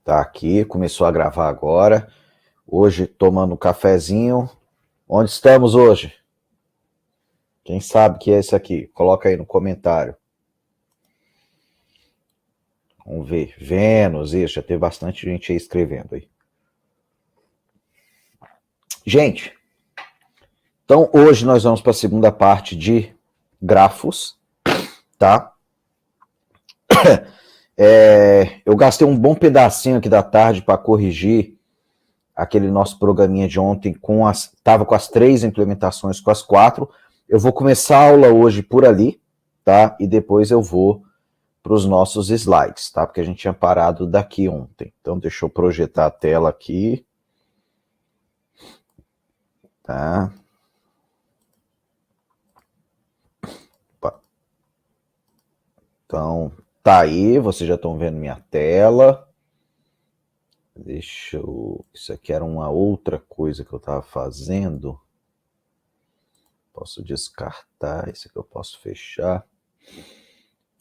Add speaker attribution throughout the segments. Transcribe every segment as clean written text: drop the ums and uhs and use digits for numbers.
Speaker 1: Tá aqui, começou a gravar agora. Hoje tomando um cafezinho. Onde estamos hoje? Quem sabe que é esse aqui? Coloca aí no comentário. Vamos ver. Vênus, isso, já teve bastante gente aí escrevendo aí. Gente, então hoje nós vamos para a segunda parte de grafos, tá? Eu gastei um bom pedacinho aqui da tarde para corrigir aquele nosso programinha de ontem tava com as 3 implementações, com as 4. Eu vou começar a aula hoje por ali, tá? E depois eu vou para os nossos slides, tá? Porque a gente tinha parado daqui ontem. Então deixa eu projetar a tela aqui. Tá? Opa. Então, tá aí, vocês já estão vendo minha tela. Deixa eu... Isso aqui era uma outra coisa que eu estava fazendo. Posso descartar, esse aqui eu posso fechar.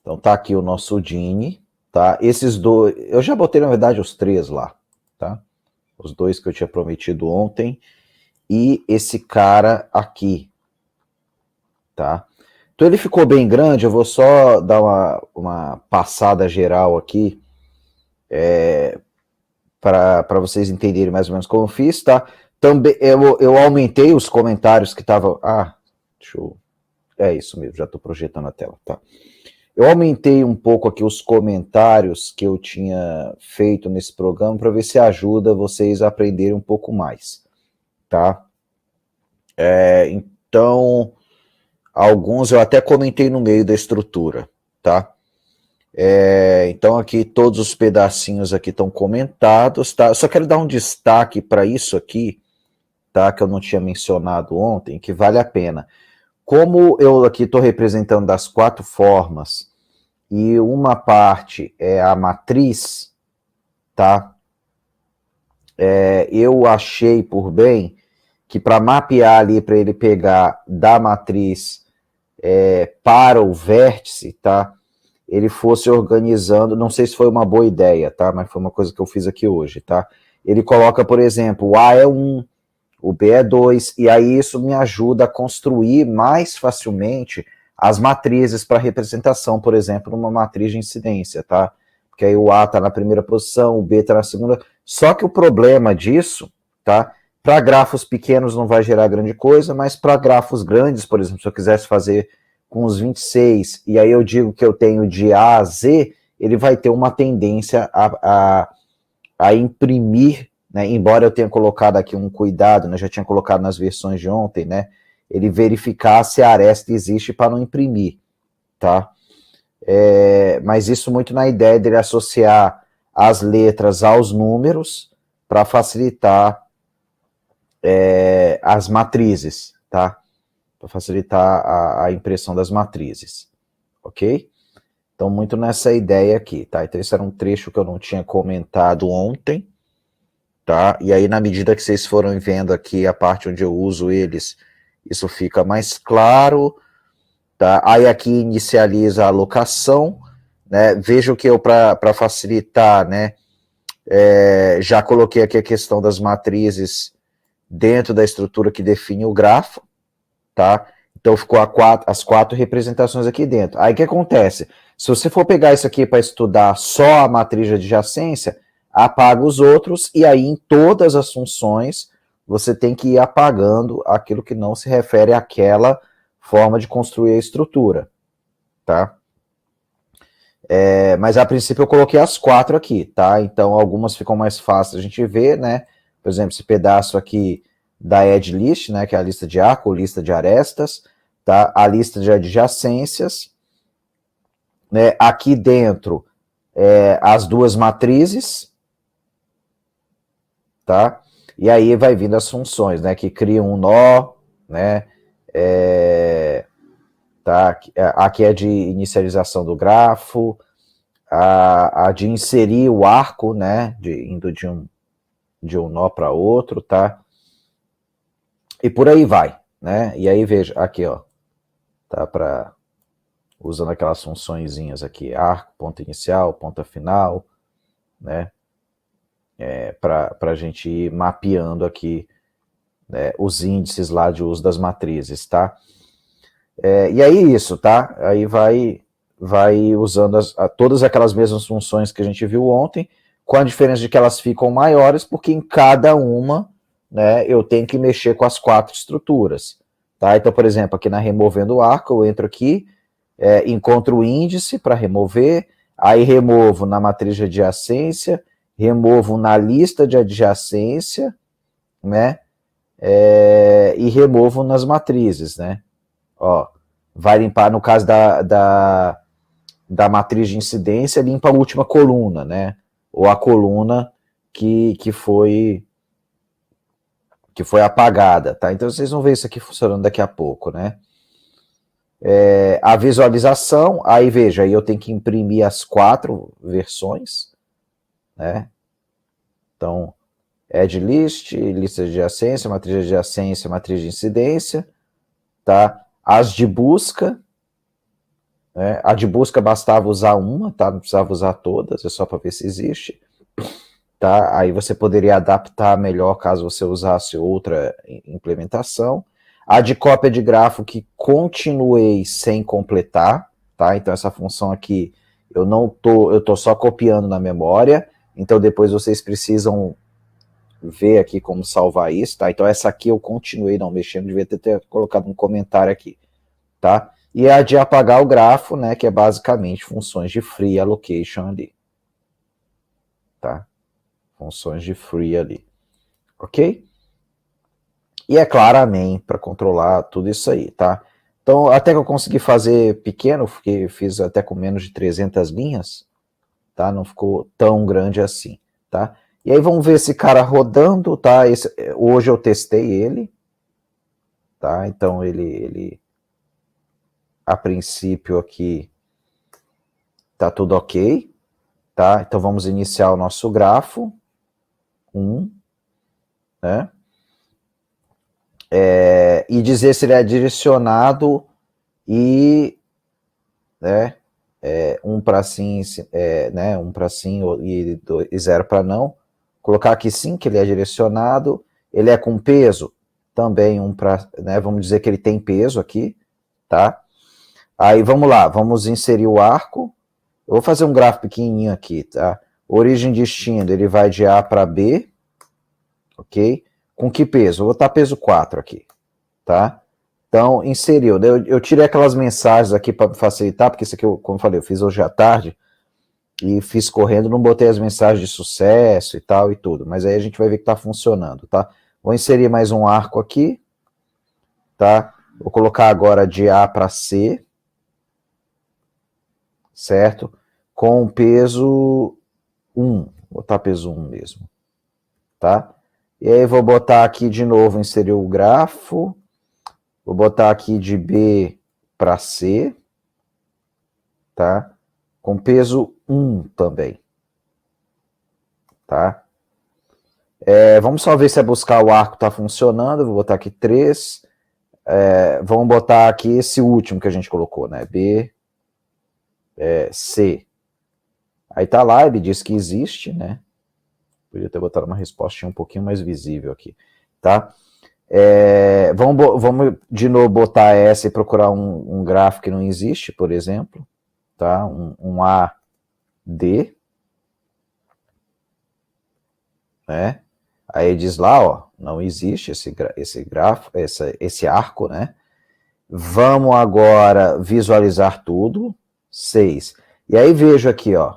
Speaker 1: Então tá aqui o nosso Dini, tá? Esses dois, eu já botei na verdade os 3 lá, tá? Os 2 que eu tinha prometido ontem e esse cara aqui, tá? Então ele ficou bem grande, eu vou só dar uma passada geral aqui para vocês entenderem mais ou menos como eu fiz, tá? Também eu aumentei os comentários que estavam... deixa eu... É isso mesmo, já estou projetando a tela, tá? Eu aumentei um pouco aqui os comentários que eu tinha feito nesse programa para ver se ajuda vocês a aprenderem um pouco mais, tá? Então, alguns eu até comentei no meio da estrutura, tá? Então aqui todos os pedacinhos aqui estão comentados, tá? Eu só quero dar um destaque para isso aqui, tá? Que eu não tinha mencionado ontem, que vale a pena. Como eu aqui estou representando das 4 formas e uma parte é a matriz, tá? Eu achei por bem que para mapear ali, para ele pegar da matriz para o vértice, tá? Ele fosse organizando, não sei se foi uma boa ideia, tá? Mas foi uma coisa que eu fiz aqui hoje, tá? Ele coloca, por exemplo, o A é 1, o B é 2, e aí isso me ajuda a construir mais facilmente as matrizes para representação, por exemplo, numa matriz de incidência, tá? Porque aí o A está na primeira posição, o B está na segunda. Só que o problema disso, tá? Para grafos pequenos não vai gerar grande coisa, mas para grafos grandes, por exemplo, se eu quisesse fazer com os 26, e aí eu digo que eu tenho de A a Z, ele vai ter uma tendência a imprimir, né, embora eu tenha colocado aqui um cuidado, né, já tinha colocado nas versões de ontem, né, ele verificar se a aresta existe para não imprimir, tá? Mas isso muito na ideia dele associar as letras aos números para facilitar as matrizes, tá? Para facilitar a impressão das matrizes, ok? Então, muito nessa ideia aqui, tá? Então, esse era um trecho que eu não tinha comentado ontem, tá? E aí, na medida que vocês foram vendo aqui a parte onde eu uso eles, isso fica mais claro, tá? Aí aqui inicializa a alocação, né? Vejo que eu, para facilitar, né, já coloquei aqui a questão das matrizes dentro da estrutura que define o grafo, tá? Então ficou as 4 representações aqui dentro. Aí o que acontece? Se você for pegar isso aqui para estudar só a matriz de adjacência, apaga os outros e aí em todas as funções você tem que ir apagando aquilo que não se refere àquela forma de construir a estrutura, tá? Mas a princípio eu coloquei as 4 aqui, tá? Então algumas ficam mais fáceis a gente ver, né? Por exemplo, esse pedaço aqui da edge list, né? Que é a lista de arco, lista de arestas, tá? A lista de adjacências, né? Aqui dentro as 2 matrizes, tá? E aí vai vindo as funções, né? Que criam um nó, né? Tá? Aqui é de inicialização do grafo, a de inserir o arco, né? Indo de um nó para outro, tá? E por aí vai, né? E aí veja, aqui, ó, tá? Usando aquelas funçõezinhas aqui, arco, ponto inicial, ponta final, né? para a gente ir mapeando aqui, né, os índices lá de uso das matrizes, tá? E aí isso, tá? Aí vai usando todas aquelas mesmas funções que a gente viu ontem, com a diferença de que elas ficam maiores, porque em cada uma, né, eu tenho que mexer com as 4 estruturas, tá? Então, por exemplo, aqui na removendo o arco, eu entro aqui, encontro o índice para remover, aí removo na matriz de adjacência, removo na lista de adjacência, né? E removo nas matrizes, né? Ó, vai limpar, no caso da matriz de incidência, limpa a última coluna, né? Ou a coluna que foi apagada, tá? Então vocês vão ver isso aqui funcionando daqui a pouco, né? A visualização, aí veja, aí eu tenho que imprimir as 4 versões, né? Então, add list, lista de adjacência, matriz de adjacência, matriz de incidência, tá? As de busca, né? A de busca bastava usar uma, tá? Não precisava usar todas, é só para ver se existe, tá? Aí você poderia adaptar melhor caso você usasse outra implementação. A de cópia de grafo que continuei sem completar, tá? Então essa função aqui eu tô só copiando na memória, então depois vocês precisam ver aqui como salvar isso, tá? Então essa aqui eu continuei não mexendo, devia ter colocado um comentário aqui, tá? E a de apagar o grafo, né, que é basicamente funções de free allocation ali, tá? Funções de free ali, ok? E é claro, amém, para controlar tudo isso aí, tá? Então, até que eu consegui fazer pequeno, porque fiz até com menos de 300 linhas, tá? Não ficou tão grande assim, tá? E aí vamos ver esse cara rodando, tá? Hoje eu testei ele, tá? Então ele a princípio aqui tá tudo ok, tá? Então vamos iniciar o nosso grafo, né? E dizer se ele é direcionado e, né? Um para sim, né? Um para sim e 0 para não. Colocar aqui sim que ele é direcionado. Ele é com peso, também um para, né? Vamos dizer que ele tem peso aqui, tá? Aí vamos lá, vamos inserir o arco. Eu vou fazer um gráfico pequenininho aqui, tá? Origem e destino, ele vai de A para B, ok? Com que peso? Eu vou botar peso 4 aqui, tá? Então, inseriu. Eu tirei aquelas mensagens aqui para facilitar, porque isso aqui, como eu falei, eu fiz hoje à tarde e fiz correndo, não botei as mensagens de sucesso e tal e tudo, mas aí a gente vai ver que está funcionando, tá? Vou inserir mais um arco aqui, tá? Vou colocar agora de A para C, certo? Com peso 1, vou botar peso 1 mesmo, tá? E aí vou botar aqui de novo, inserir o grafo, vou botar aqui de B para C, tá? Com peso 1 também, tá? Vamos só ver se é buscar o arco tá funcionando, vou botar aqui 3, vamos botar aqui esse último que a gente colocou, né? B, C. Aí tá lá, ele diz que existe, né? Podia ter botado uma resposta um pouquinho mais visível aqui, tá? Vamos de novo botar essa e procurar um gráfico que não existe, por exemplo, tá? Um AD, né? Aí diz lá, ó, não existe esse grafo, esse arco, né? Vamos agora visualizar tudo, 6. E aí vejo aqui, ó,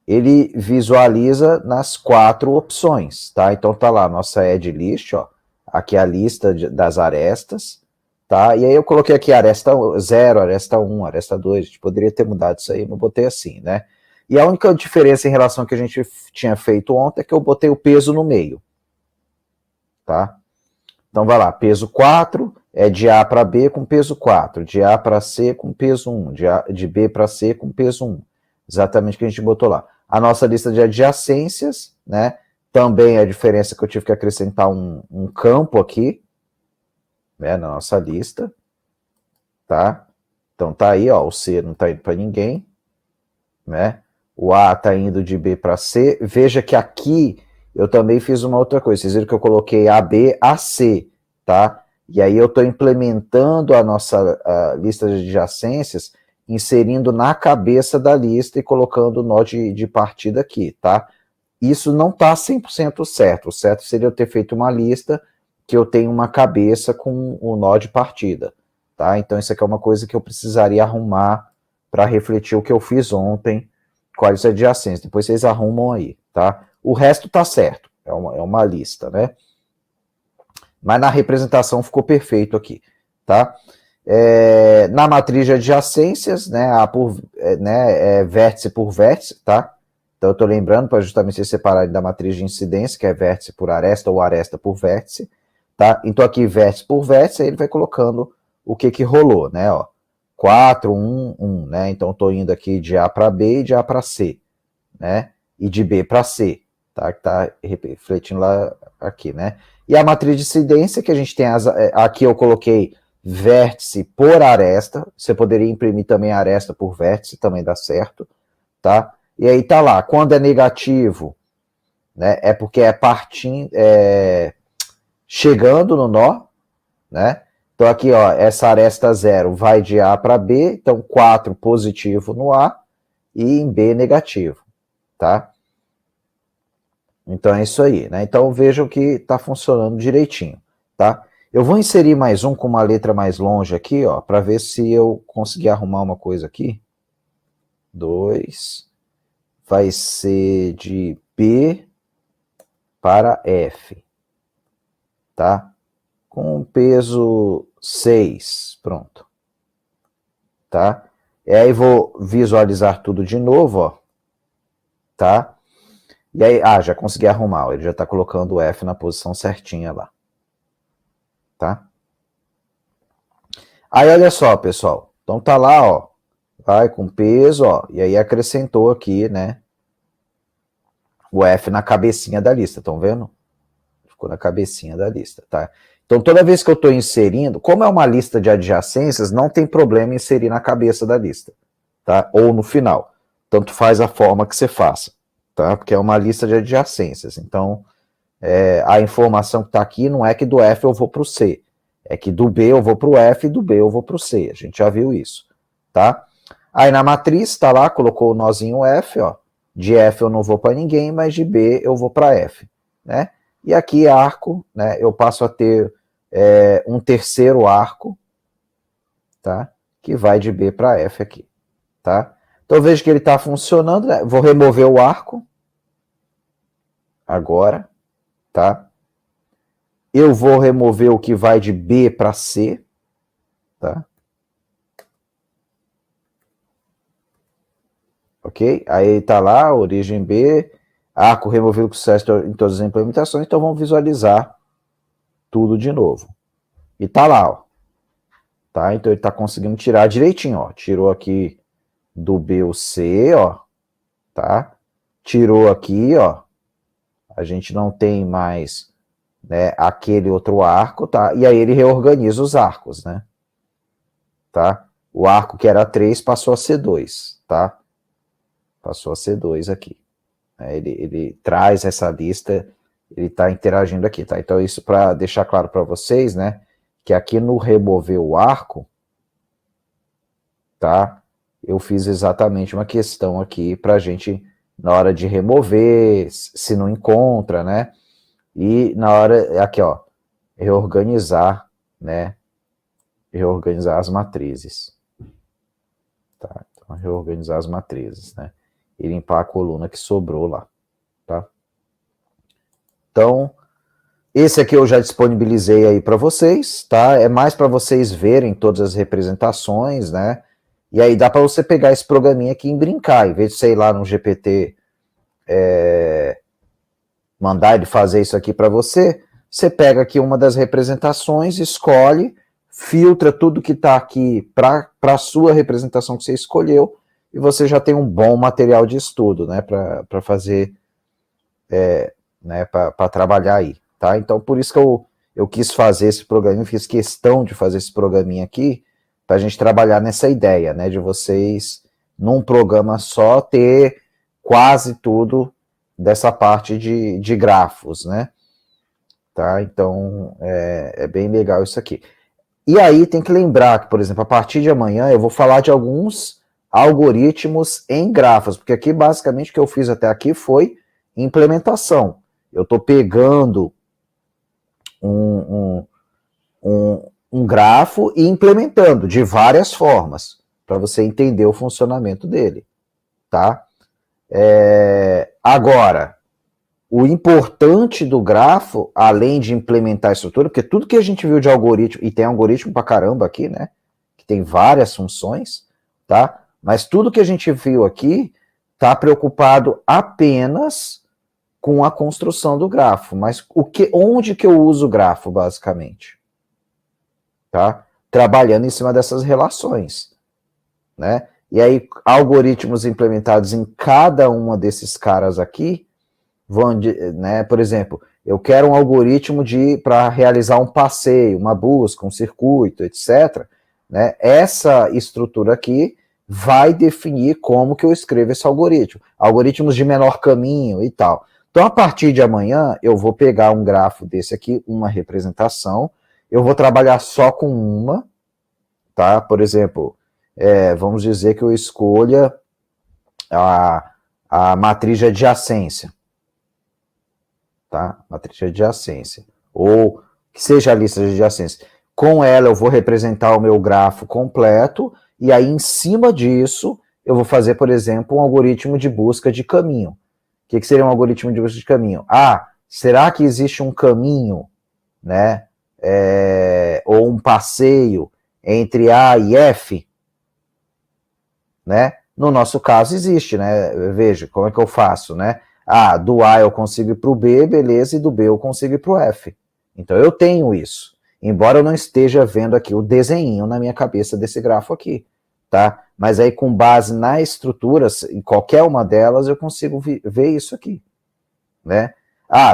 Speaker 1: ele visualiza nas 4 opções, tá? Então tá lá, nossa add list, ó, aqui a lista das arestas, tá? E aí eu coloquei aqui aresta 0, aresta 1, aresta 2, a gente poderia ter mudado isso aí, mas botei assim, né? E a única diferença em relação ao que a gente tinha feito ontem é que eu botei o peso no meio, tá? Então vai lá, peso 4 é de A para B com peso 4, de A para C com peso 1, de B para C com peso 1. Exatamente o que a gente botou lá. A nossa lista de adjacências, né? Também a diferença que eu tive que acrescentar um campo aqui, né, na nossa lista, tá? Então tá aí, ó, o C não tá indo para ninguém, né? O A tá indo de B para C. Veja que aqui eu também fiz uma outra coisa. Vocês viram que eu coloquei AB a C, tá? E aí eu estou implementando a nossa lista de adjacências, inserindo na cabeça da lista e colocando o nó de partida aqui, tá? Isso não está 100% certo. O certo seria eu ter feito uma lista que eu tenho uma cabeça com o nó de partida, tá? Então isso aqui é uma coisa que eu precisaria arrumar para refletir o que eu fiz ontem com as adjacências. Depois vocês arrumam aí, tá? O resto tá certo, é uma lista, né? Mas na representação ficou perfeito aqui, tá? Na matriz de adjacências, né, vértice por vértice, tá? Então eu estou lembrando para justamente se separar da matriz de incidência, que é vértice por aresta ou aresta por vértice, tá? Então aqui vértice por vértice, aí ele vai colocando o que rolou, né, ó. 4, 1, 1, né? Então estou indo aqui de A para B e de A para C, né? E de B para C, tá? Que tá refletindo lá aqui, né? E a matriz de incidência, que a gente tem aqui eu coloquei vértice por aresta, você poderia imprimir também aresta por vértice, também dá certo, tá? E aí tá lá, quando é negativo, né, é porque é partindo, chegando no nó, né? Então aqui, ó, essa aresta 0 vai de A para B, então 4 positivo no A e em B negativo, tá? Então é isso aí, né? Então vejam que está funcionando direitinho, tá? Eu vou inserir mais um com uma letra mais longe aqui, ó, para ver se eu conseguir arrumar uma coisa aqui. 2 vai ser de B para F, tá? Com peso 6, pronto, tá? E aí vou visualizar tudo de novo, ó, tá? E aí, já consegui arrumar, ó, ele já está colocando o F na posição certinha lá, tá? Aí olha só, pessoal, então tá lá, ó, vai com peso, ó, e aí acrescentou aqui, né, o F na cabecinha da lista, estão vendo? Ficou na cabecinha da lista, tá? Então toda vez que eu estou inserindo, como é uma lista de adjacências, não tem problema inserir na cabeça da lista, tá? Ou no final, tanto faz a forma que você faça, tá? Porque é uma lista de adjacências, então a informação que está aqui não é que do F eu vou para o C, é que do B eu vou para o F e do B eu vou para o C, a gente já viu isso, tá? Aí na matriz, está lá, colocou o nozinho F, ó, de F eu não vou para ninguém, mas de B eu vou para F, né? E aqui arco, né, eu passo a ter um terceiro arco, tá? Que vai de B para F aqui, tá? Então vejo que ele está funcionando, né? Vou remover o arco agora, tá? Eu vou remover o que vai de B para C, tá? Ok? Aí tá lá, origem B, arco removido com sucesso em todas as implementações, então vamos visualizar tudo de novo. E tá lá, ó. Tá? Então ele tá conseguindo tirar direitinho, ó. Tirou aqui do B o C, ó. Tá? Tirou aqui, ó. A gente não tem mais, né, aquele outro arco, tá? E aí ele reorganiza os arcos, né? Tá? O arco que era 3 passou a ser 2, tá? Passou a ser 2 aqui. Ele traz essa lista, ele está interagindo aqui, tá? Então isso para deixar claro para vocês, né? Que aqui no remover o arco, tá? Eu fiz exatamente uma questão aqui para a gente, na hora de remover, se não encontra, né? E na hora, aqui ó, reorganizar, né? Reorganizar as matrizes. Tá? Então, reorganizar as matrizes, né? E limpar a coluna que sobrou lá, tá? Então, esse aqui eu já disponibilizei aí para vocês, tá? É mais para vocês verem todas as representações, né? E aí dá para você pegar esse programinha aqui e brincar, em vez de, sei lá, no GPT mandar ele fazer isso aqui para você, você pega aqui uma das representações, escolhe, filtra tudo que está aqui para a sua representação que você escolheu, e você já tem um bom material de estudo, né, para fazer, né, para trabalhar aí, tá? Então, por isso que eu quis fazer esse programinha, fiz questão de fazer esse programinha aqui, para a gente trabalhar nessa ideia, né, de vocês, num programa só, ter quase tudo dessa parte de grafos, né? Tá? Então, é bem legal isso aqui. E aí tem que lembrar que, por exemplo, a partir de amanhã eu vou falar de alguns algoritmos em grafos, porque aqui basicamente o que eu fiz até aqui foi implementação. Eu estou pegando um grafo e implementando de várias formas, para você entender o funcionamento dele, tá? Agora, o importante do grafo, além de implementar a estrutura, porque tudo que a gente viu de algoritmo, e tem algoritmo pra caramba aqui, né? Que tem várias funções, tá? Mas tudo que a gente viu aqui está preocupado apenas com a construção do grafo. Mas onde que eu uso o grafo, basicamente? Tá? Trabalhando em cima dessas relações, né? E aí, algoritmos implementados em cada uma desses caras aqui vão, né? Por exemplo, eu quero um algoritmo para realizar um passeio, uma busca, um circuito, etc. Né? Essa estrutura aqui vai definir como que eu escrevo esse algoritmo. Algoritmos de menor caminho e tal. Então, a partir de amanhã, eu vou pegar um grafo desse aqui, uma representação, eu vou trabalhar só com uma, tá? Por exemplo, vamos dizer que eu escolha a matriz de adjacência, tá? Matriz de adjacência. Ou que seja a lista de adjacência. Com ela eu vou representar o meu grafo completo, e aí em cima disso eu vou fazer, por exemplo, um algoritmo de busca de caminho. O que seria um algoritmo de busca de caminho? Será que existe um caminho, né? Ou um passeio entre A e F? Né? No nosso caso existe, né? Veja, como é que eu faço, né? Do A eu consigo ir para o B, beleza, e do B eu consigo ir para o F. Então eu tenho isso. Embora eu não esteja vendo aqui o desenho na minha cabeça desse grafo aqui, tá? Mas aí com base na estrutura, em qualquer uma delas, eu consigo ver isso aqui, né?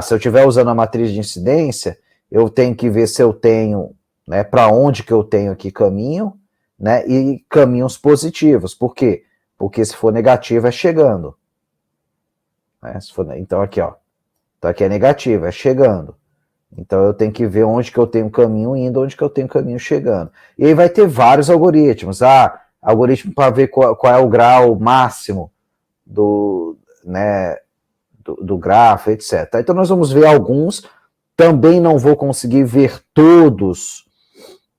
Speaker 1: Se eu estiver usando a matriz de incidência, eu tenho que ver se eu tenho, né, para onde que eu tenho aqui caminho, né, e caminhos positivos. Por quê? Porque se for negativo é chegando. Né? Então aqui, ó. Então aqui é negativo, é chegando. Então eu tenho que ver onde que eu tenho caminho indo, onde que eu tenho caminho chegando. E aí vai ter vários algoritmos. Algoritmo para ver qual é o grau máximo do, né, do grafo, etc. Então nós vamos ver alguns. Também não vou conseguir ver todos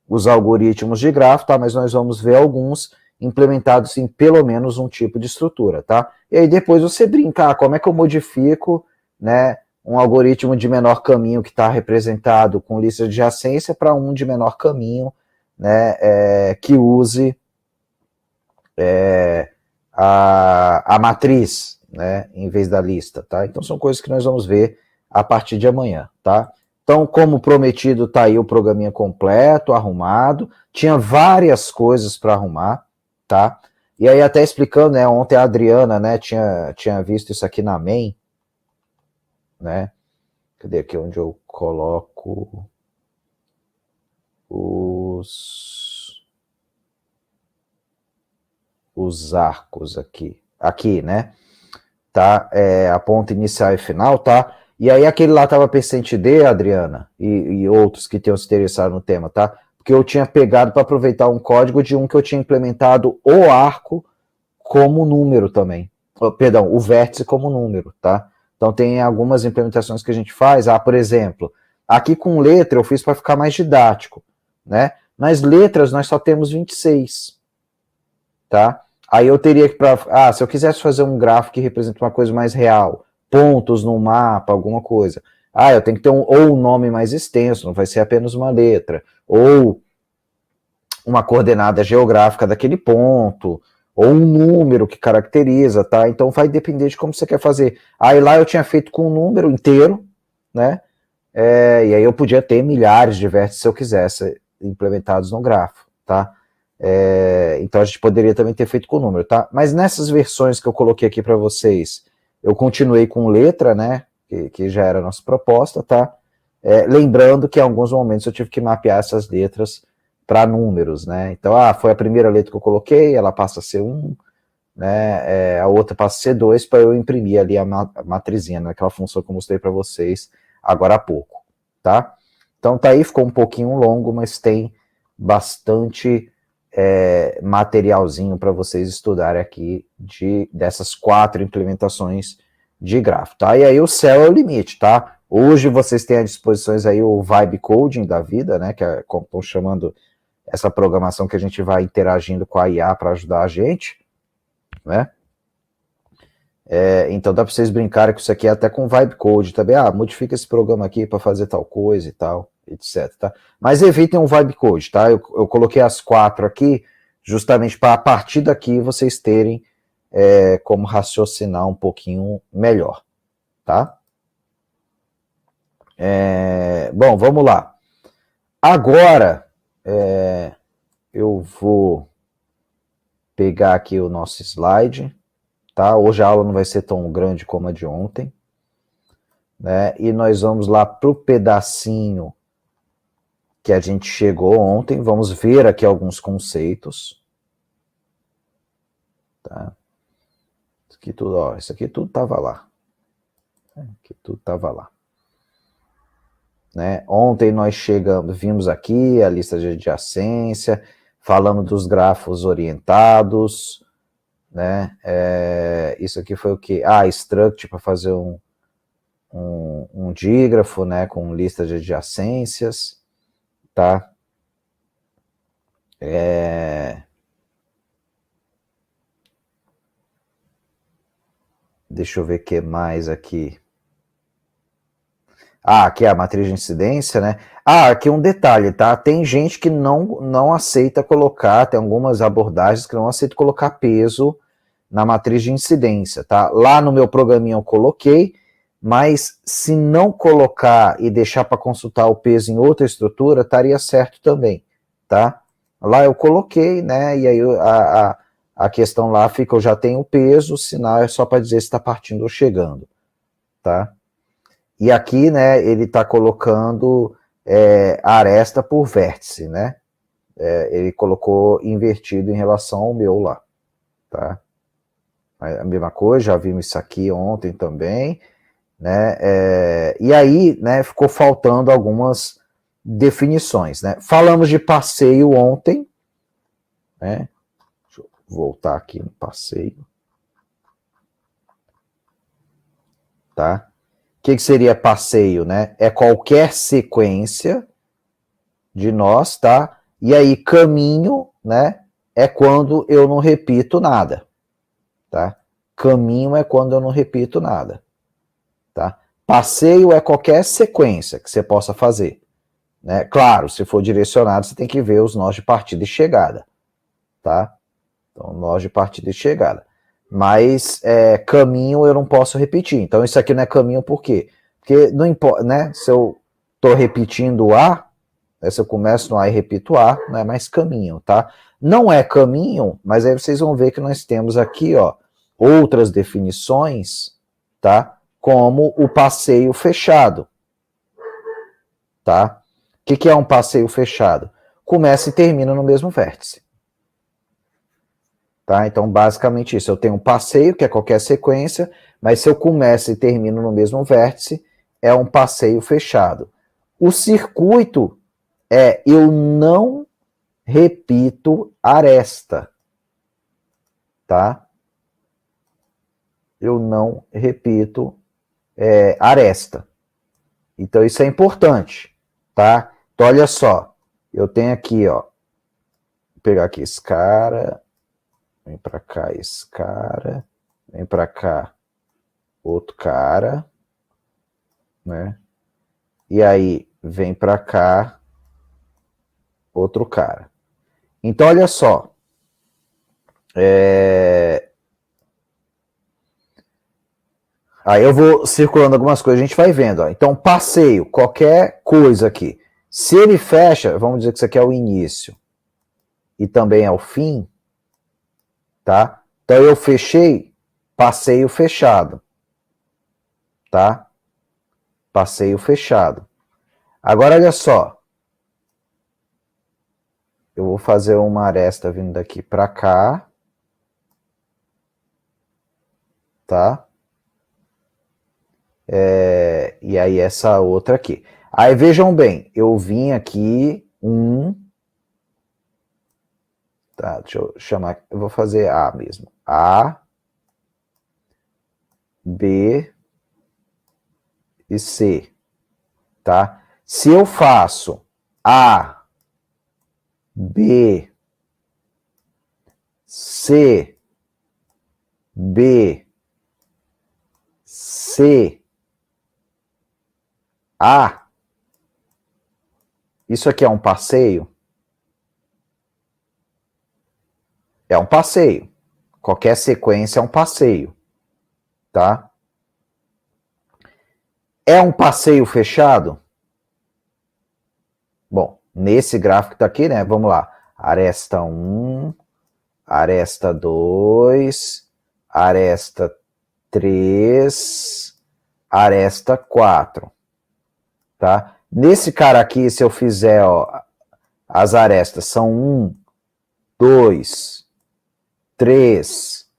Speaker 1: os algoritmos de grafo, tá? Mas nós vamos ver alguns implementados em pelo menos um tipo de estrutura, tá? E aí depois você brincar, como é que eu modifico, né, um algoritmo de menor caminho que está representado com lista de adjacência para um de menor caminho, né, que use a matriz, né, em vez da lista, tá? Então são coisas que nós vamos ver a partir de amanhã, tá? Então, como prometido, tá aí o programinha completo, arrumado. Tinha várias coisas para arrumar, tá? E aí até explicando, né, ontem a Adriana, né, tinha visto isso aqui na main, né? Cadê aqui onde eu coloco os arcos aqui? Aqui, né? Tá? A ponta inicial e final, tá? E aí aquele lá tava percente D, Adriana, e outros que tenham se interessado no tema, tá? Porque eu tinha pegado para aproveitar um código de um que eu tinha implementado o arco como número também. Perdão, o vértice como número, tá? Então tem algumas implementações que a gente faz. Por exemplo, aqui com letra eu fiz para ficar mais didático, né? Mas letras nós só temos 26, tá? Aí eu teria que, se eu quisesse fazer um gráfico que representa uma coisa mais real, pontos no mapa, alguma coisa. Eu tenho que ter ou um nome mais extenso, não vai ser apenas uma letra, ou uma coordenada geográfica daquele ponto, ou um número que caracteriza, tá? Então vai depender de como você quer fazer. Aí lá eu tinha feito com um número inteiro, né? E aí eu podia ter milhares de vértices se eu quisesse, implementados no grafo, tá? Então a gente poderia também ter feito com número, tá? Mas nessas versões que eu coloquei aqui para vocês, eu continuei com letra, né? Que já era a nossa proposta, tá? Lembrando que em alguns momentos eu tive que mapear essas letras para números, né? Então, foi a primeira letra que eu coloquei, ela passa a ser 1, né, a outra passa a ser 2 para eu imprimir ali a matrizinha, naquela função que eu mostrei para vocês agora há pouco, tá? Então tá aí, ficou um pouquinho longo, mas tem bastante materialzinho para vocês estudarem aqui dessas 4 implementações de grafo, tá? E aí o céu é o limite, tá? Hoje vocês têm à disposição aí o Vibe Coding da vida, né, que é como estão chamando essa programação que a gente vai interagindo com a IA para ajudar a gente, né? Então dá para vocês brincarem com isso aqui até com Vibe Code também. Modifica esse programa aqui para fazer tal coisa e tal, etc. Tá? Mas evitem o Vibe Code, tá? Eu coloquei as 4 aqui justamente para a partir daqui vocês terem como raciocinar um pouquinho melhor, tá? Bom, vamos lá. Agora eu vou pegar aqui o nosso slide. Tá? Hoje a aula não vai ser tão grande como a de ontem, né? E nós vamos lá para o pedacinho que a gente chegou ontem. Vamos ver aqui alguns conceitos. Tá? Isso aqui tudo estava lá. Aqui tudo estava lá. Né? Ontem nós vimos aqui a lista de adjacência, falamos dos grafos orientados, né? Isso aqui foi o que? Struct para fazer um dígrafo, né, com lista de adjacências, tá? Deixa eu ver o que mais aqui. Aqui é a matriz de incidência, né? Aqui um detalhe, tá? Tem gente que não aceita colocar, tem algumas abordagens que não aceitam colocar peso na matriz de incidência, tá? Lá no meu programinha eu coloquei, mas se não colocar e deixar para consultar o peso em outra estrutura, estaria certo também, tá? Lá eu coloquei, né? E aí a questão lá fica, eu já tenho o peso, o sinal é só para dizer se está partindo ou chegando, tá? E aqui, né, ele está colocando aresta por vértice, né? Ele colocou invertido em relação ao meu lá, tá? A mesma coisa, já vimos isso aqui ontem também, né? E aí, né, ficou faltando algumas definições, né? Falamos de passeio ontem, né? Deixa eu voltar aqui no passeio, tá? O que seria passeio, né? É qualquer sequência de nós, tá? E aí caminho, né? É quando eu não repito nada, tá? Caminho é quando eu não repito nada, tá? Passeio é qualquer sequência que você possa fazer, né? Claro, se for direcionado, você tem que ver os nós de partida e chegada, tá? Então, nós de partida e chegada. Mas caminho eu não posso repetir. Então, isso aqui não é caminho por quê? Porque não importa, né? Se eu estou repetindo A, se eu começo no A e repito A, não é mais caminho, tá? Não é caminho, mas aí vocês vão ver que nós temos aqui, ó, outras definições, tá? Como o passeio fechado, tá? O que é um passeio fechado? Começa e termina no mesmo vértice. Tá? Então, basicamente isso. Eu tenho um passeio, que é qualquer sequência, mas se eu começo e termino no mesmo vértice, é um passeio fechado. O circuito eu não repito aresta. Tá? Eu não repito aresta. Então, isso é importante. Tá? Então, olha só. Eu tenho aqui, ó. Vou pegar aqui esse cara. Vem para cá esse cara, vem para cá outro cara, né? E aí vem para cá outro cara. Então olha só, aí eu vou circulando algumas coisas, a gente vai vendo. Ó. Então passeio, qualquer coisa aqui. Se ele fecha, vamos dizer que isso aqui é o início e também é o fim, tá? Então eu fechei, passeio fechado, tá? Passeio fechado. Agora olha só, eu vou fazer uma aresta vindo daqui para cá, tá? E aí essa outra aqui. Aí vejam bem, eu vim aqui tá, deixa eu chamar, eu vou fazer A mesmo. A, B e C, tá? Se eu faço A, B, C, B, C, A, isso aqui é um passeio? É um passeio. Qualquer sequência é um passeio, tá? É um passeio fechado? Bom, nesse gráfico tá aqui, né? Vamos lá. Aresta 1, aresta 2, aresta 3, aresta 4, tá? Nesse cara aqui, se eu fizer, ó, as arestas são 1, 2, 3,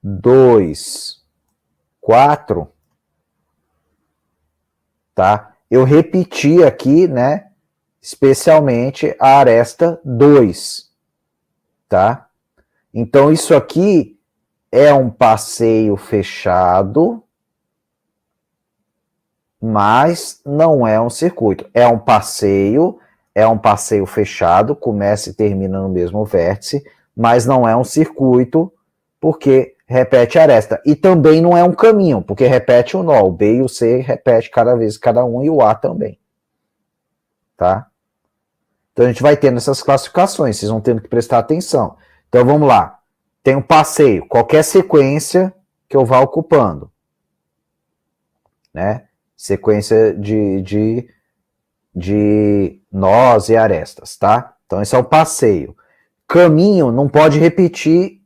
Speaker 1: 2, 4, tá? Eu repeti aqui, né, especialmente a aresta 2, tá? Então isso aqui é um passeio fechado, mas não é um circuito. É um passeio fechado, começa e termina no mesmo vértice, mas não é um circuito, porque repete a aresta. E também não é um caminho, porque repete o nó. O B e o C repete cada vez cada um, e o A também. Tá? Então a gente vai tendo essas classificações, vocês vão tendo que prestar atenção. Então vamos lá. Tem um passeio, qualquer sequência que eu vá ocupando, né? Sequência de nós e arestas, tá? Então esse é o passeio. Caminho não pode repetir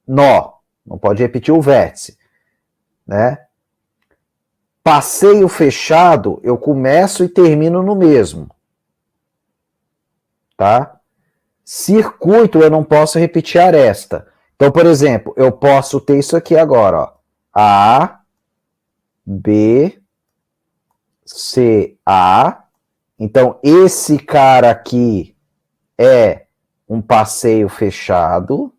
Speaker 1: nó, não pode repetir o vértice, né? Passeio fechado, eu começo e termino no mesmo, tá? Circuito, eu não posso repetir a aresta. Então, por exemplo, eu posso ter isso aqui agora, ó. A, B, C, A. Então, esse cara aqui é um passeio fechado,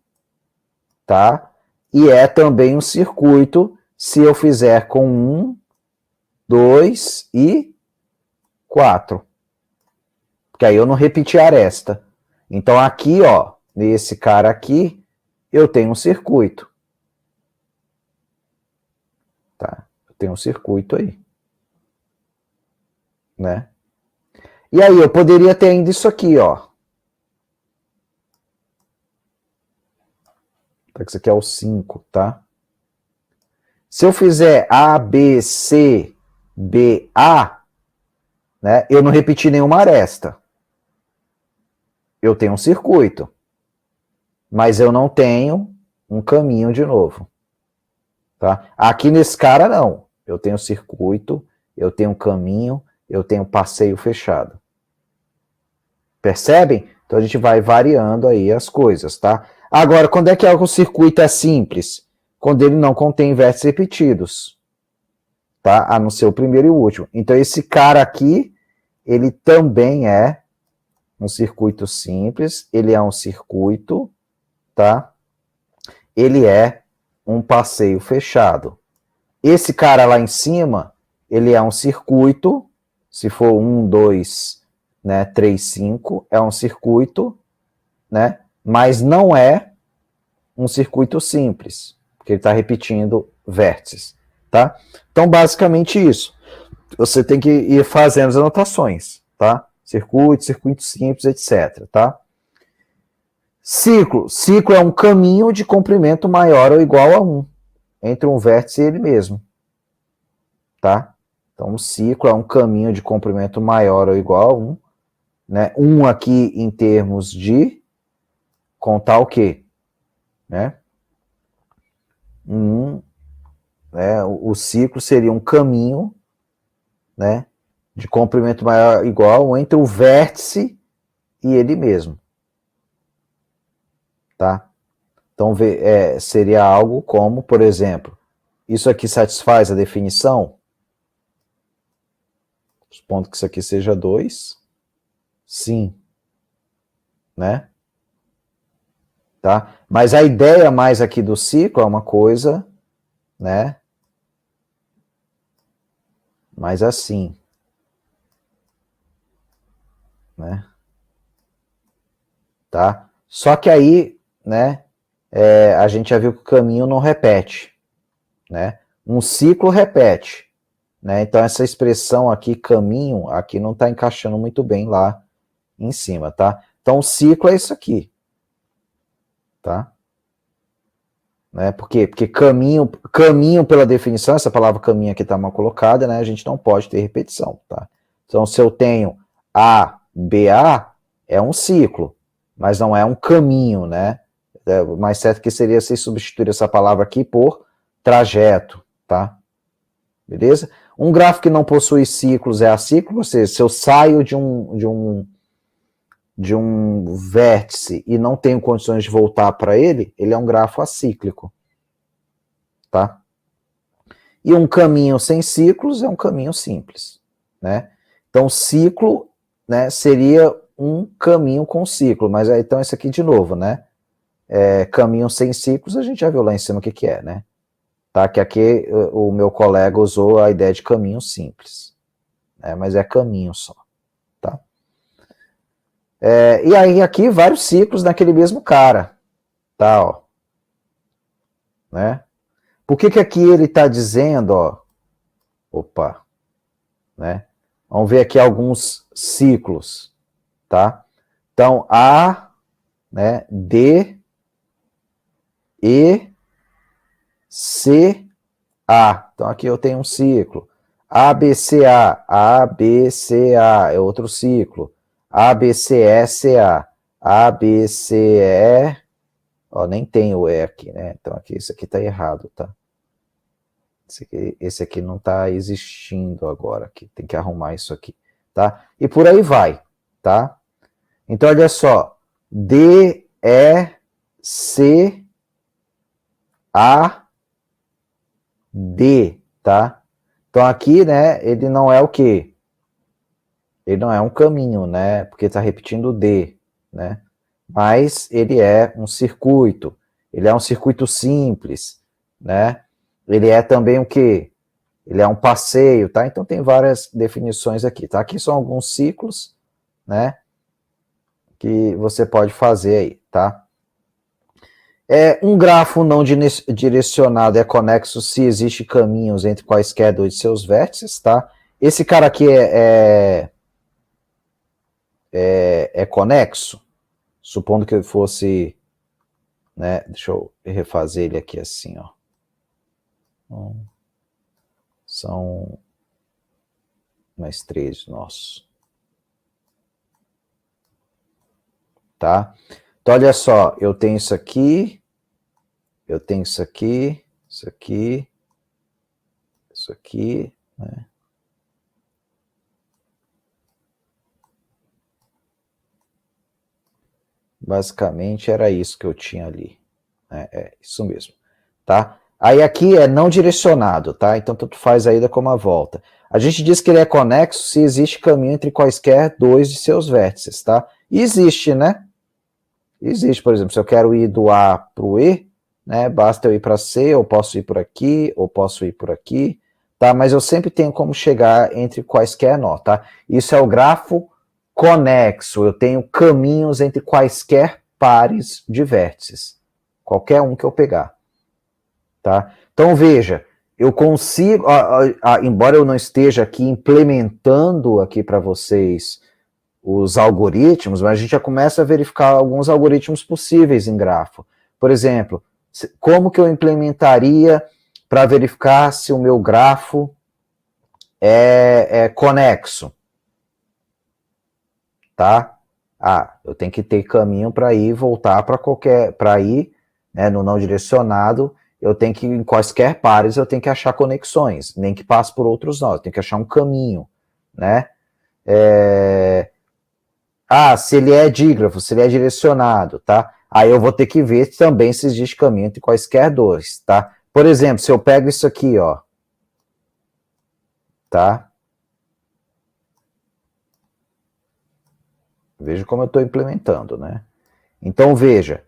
Speaker 1: tá? E é também um circuito se eu fizer com 1, 2 e 4. Porque aí eu não repeti a aresta. Então, aqui, ó, nesse cara aqui, eu tenho um circuito. Tá? Eu tenho um circuito aí. Né? E aí, eu poderia ter ainda isso aqui, ó. Isso aqui é o 5, tá? Se eu fizer A, B, C, B, A, né, eu não repeti nenhuma aresta. Eu tenho um circuito. Mas eu não tenho um caminho de novo. Tá? Aqui nesse cara, não. Eu tenho circuito, eu tenho caminho, eu tenho passeio fechado. Percebem? Então a gente vai variando aí as coisas, tá? Agora, quando é que o circuito é simples? Quando ele não contém vértices repetidos, tá? A não ser o primeiro e o último. Então esse cara aqui, ele também é um circuito simples, ele é um circuito, tá? Ele é um passeio fechado. Esse cara lá em cima, ele é um circuito, se for 1, 2, né, 3, 5, é um circuito, né, mas não é um circuito simples, porque ele está repetindo vértices, tá? Então, basicamente isso. Você tem que ir fazendo as anotações, tá? Circuito, circuito simples, etc, tá? Ciclo. Ciclo é um caminho de comprimento maior ou igual a 1, entre um vértice e ele mesmo, tá? Então, um ciclo é um caminho de comprimento maior ou igual a 1, né? 1 aqui em termos de contar o quê? Né? Né? O ciclo seria um caminho, né, de comprimento maior ou igual a 1 entre o vértice e ele mesmo. Tá? Então, seria algo como, por exemplo, isso aqui satisfaz a definição? Supondo que isso aqui seja 2, sim, né? Tá? Mas a ideia mais aqui do ciclo é uma coisa, né? Mais assim, né? Tá? Só que aí, né? A gente já viu que o caminho não repete, né? Um ciclo repete, né? Então essa expressão aqui, caminho, aqui não está encaixando muito bem lá em cima, tá? Então o ciclo é isso aqui, tá? Né? Por quê? Porque caminho pela definição, essa palavra caminho aqui está mal colocada, né? A gente não pode ter repetição, tá? Então se eu tenho A, B, A, é um ciclo, mas não é um caminho, né? Mais certo que seria se substituir essa palavra aqui por trajeto, tá? Beleza? Um grafo que não possui ciclos é acíclico, ou seja, se eu saio de um vértice e não tenho condições de voltar para ele, ele é um grafo acíclico, tá? E um caminho sem ciclos é um caminho simples, né? Então, ciclo, né, seria um caminho com ciclo, mas então esse aqui de novo, né? Caminho sem ciclos, a gente já viu lá em cima o que é, né? Tá? Que aqui o meu colega usou a ideia de caminho simples, né? Mas é caminho só, tá? E aí aqui vários ciclos naquele mesmo cara, tá? Ó, né? Por que aqui ele está dizendo, ó, opa, né? Vamos ver aqui alguns ciclos, tá? Então, A, né, D, E, C, A. Então, aqui eu tenho um ciclo. ABCA, ABCA é outro ciclo. ABCSA, ABCE, ó, nem tem o E aqui, né? Então, aqui, isso aqui está errado, tá? Esse aqui não está existindo agora, aqui. Tem que arrumar isso aqui, tá? E por aí vai, tá? Então, olha só. D, E, C, A, D, tá? Então, aqui, né, ele não é o quê? Ele não é um caminho, né? Porque está repetindo D, né? Mas ele é um circuito. Ele é um circuito simples, né? Ele é também o quê? Ele é um passeio, tá? Então tem várias definições aqui, tá? Aqui são alguns ciclos, né? Que você pode fazer aí, tá? Um grafo não direcionado é conexo se existe caminhos entre quaisquer dois de seus vértices, tá? Esse cara aqui é conexo, supondo que ele fosse, né? Deixa eu refazer ele aqui assim, ó. São mais 3 nossos. Tá? Então, olha só, eu tenho isso aqui, eu tenho isso aqui, isso aqui, isso aqui, né? Basicamente era isso que eu tinha ali. É isso mesmo, tá? Aí aqui é não direcionado, tá? Então tanto faz a ida como a volta. A gente diz que ele é conexo se existe caminho entre quaisquer dois de seus vértices, tá? E existe, né? Existe, por exemplo, se eu quero ir do A para o E, né? Basta eu ir para C, ou posso ir por aqui, ou posso ir por aqui, tá? Mas eu sempre tenho como chegar entre quaisquer nó, tá? Isso é o grafo conexo. Eu tenho caminhos entre quaisquer pares de vértices. Qualquer um que eu pegar. Tá? Então veja, eu consigo, embora eu não esteja aqui implementando aqui para vocês os algoritmos, mas a gente já começa a verificar alguns algoritmos possíveis em grafo. Por exemplo, como que eu implementaria para verificar se o meu grafo é conexo? Tá? Eu tenho que ter caminho para ir voltar para ir, né, no não direcionado. Eu tenho que, em quaisquer pares, eu tenho que achar conexões, nem que passe por outros nós, eu tenho que achar um caminho, né? Se ele é dígrafo, se ele é direcionado, tá? Aí eu vou ter que ver também se existe caminho entre quaisquer dois, tá? Por exemplo, se eu pego isso aqui, ó, tá? Veja como eu estou implementando, né? Então, veja,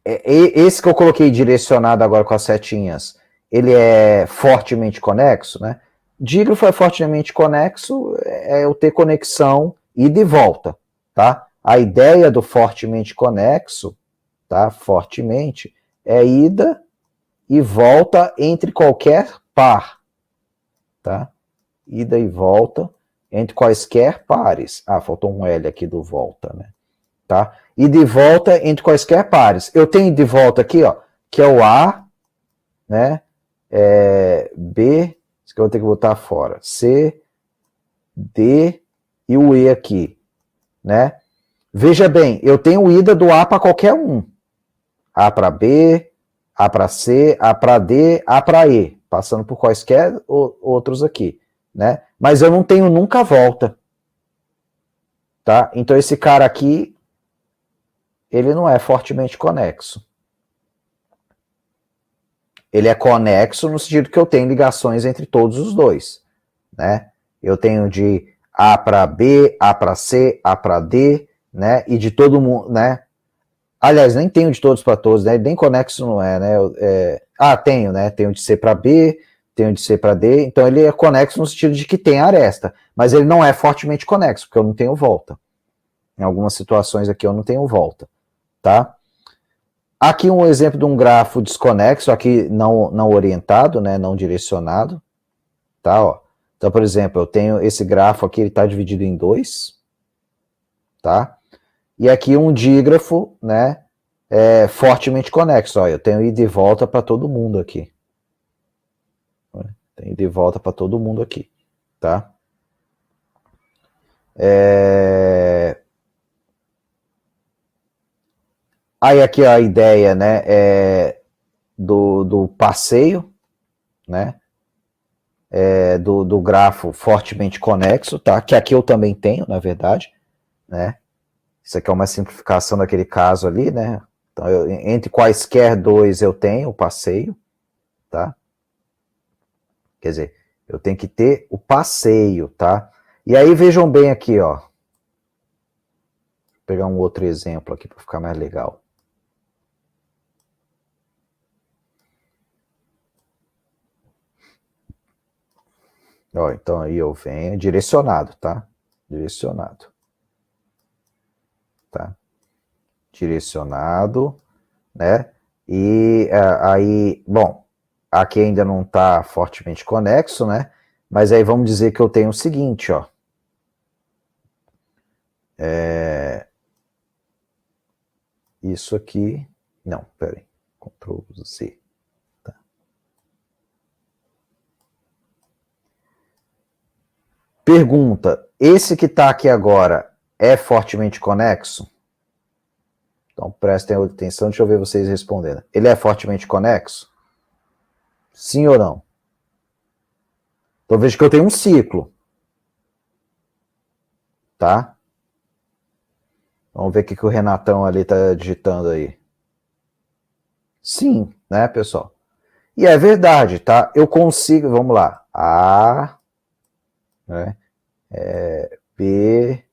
Speaker 1: esse que eu coloquei direcionado agora com as setinhas, ele é fortemente conexo, né? Dígrafo é fortemente conexo, é eu ter conexão ida e volta, tá? A ideia do fortemente conexo, tá? Fortemente, é ida e volta entre qualquer par, tá? Ida e volta entre quaisquer pares. Ah, faltou um L aqui do volta, né? Tá? E de volta entre quaisquer pares. Eu tenho de volta aqui, ó, que é o A, né? B, isso que eu vou ter que botar fora. C, D e o E aqui, né? Veja bem, eu tenho ida do A para qualquer um. A para B, A para C, A para D, A para E, passando por quaisquer outros aqui, né? Mas eu não tenho nunca volta, tá? Então esse cara aqui, ele não é fortemente conexo. Ele é conexo no sentido que eu tenho ligações entre todos os dois, né? Eu tenho de A para B, A para C, A para D, né? E de todo mundo, né? Aliás, nem tenho de todos para todos, né? Nem conexo não é, né? Tenho, né? Tenho de C para B, tenho de C para D, então ele é conexo no sentido de que tem aresta, mas ele não é fortemente conexo, porque eu não tenho volta. Em algumas situações aqui eu não tenho volta, tá? Aqui um exemplo de um grafo desconexo, aqui não orientado, né, não direcionado, tá, ó. Então, por exemplo, eu tenho esse grafo aqui, ele está dividido em dois, tá? E aqui um dígrafo, né, fortemente conexo, ó, eu tenho ida e volta para todo mundo aqui. Tenho ida e volta para todo mundo aqui, tá? Aí aqui a ideia, né, do passeio, né, do grafo fortemente conexo, tá? Que aqui eu também tenho, na verdade, né? Isso aqui é uma simplificação daquele caso ali, né? Então, entre quaisquer dois eu tenho o passeio, tá? Quer dizer, eu tenho que ter o passeio, tá? E aí vejam bem aqui, ó. Vou pegar um outro exemplo aqui para ficar mais legal. Ó, então aí eu venho direcionado, tá? Direcionado. Tá? Direcionado, né? E aí, bom, aqui ainda não está fortemente conexo, né? Mas aí vamos dizer que eu tenho o seguinte, ó. Isso aqui, não, peraí, Ctrl Z. Tá. Pergunta, esse que está aqui agora é fortemente conexo? Então prestem atenção, deixa eu ver vocês respondendo. Ele é fortemente conexo? Sim ou não? Então veja que eu tenho um ciclo. Tá? Vamos ver o que o Renatão ali está digitando aí. Sim, né, pessoal? E é verdade, tá? Eu consigo, vamos lá. A, né, B,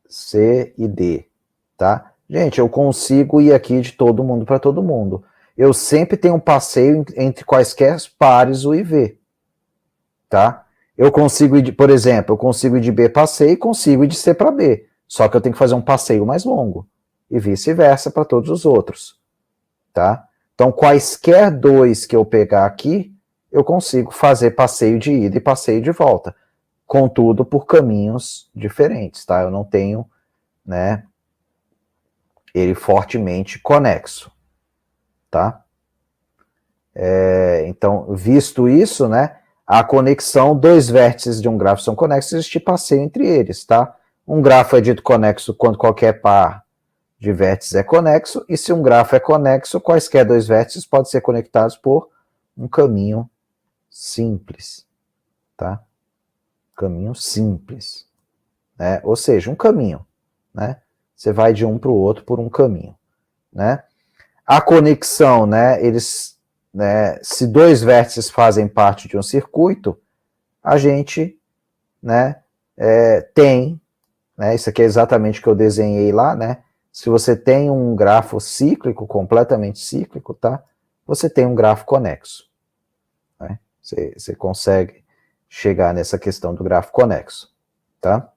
Speaker 1: C e D, tá? Gente, eu consigo ir aqui de todo mundo para todo mundo. Eu sempre tenho um passeio entre quaisquer pares U e V, tá? Eu consigo ir, por exemplo, eu consigo ir de B para C e consigo ir de C para B. Só que eu tenho que fazer um passeio mais longo. E vice-versa para todos os outros, tá? Então, quaisquer dois que eu pegar aqui, eu consigo fazer passeio de ida e passeio de volta. Contudo, por caminhos diferentes, tá? Eu não tenho, né, ele fortemente conexo, tá? Então, visto isso, né, a conexão, dois vértices de um grafo são conexos, existe passeio entre eles, tá? Um grafo é dito conexo quando qualquer par de vértices é conexo, e se um grafo é conexo, quaisquer dois vértices podem ser conectados por um caminho simples, tá? Caminho simples, né? Ou seja, um caminho, né? você vai de um para o outro por um caminho, né? A conexão, né, eles, né, se dois vértices fazem parte de um circuito, a gente, né, tem, né, isso aqui é exatamente o que eu desenhei lá, né, se você tem um grafo cíclico, completamente cíclico, tá, você tem um grafo conexo, né, você consegue chegar nessa questão do grafo conexo, tá?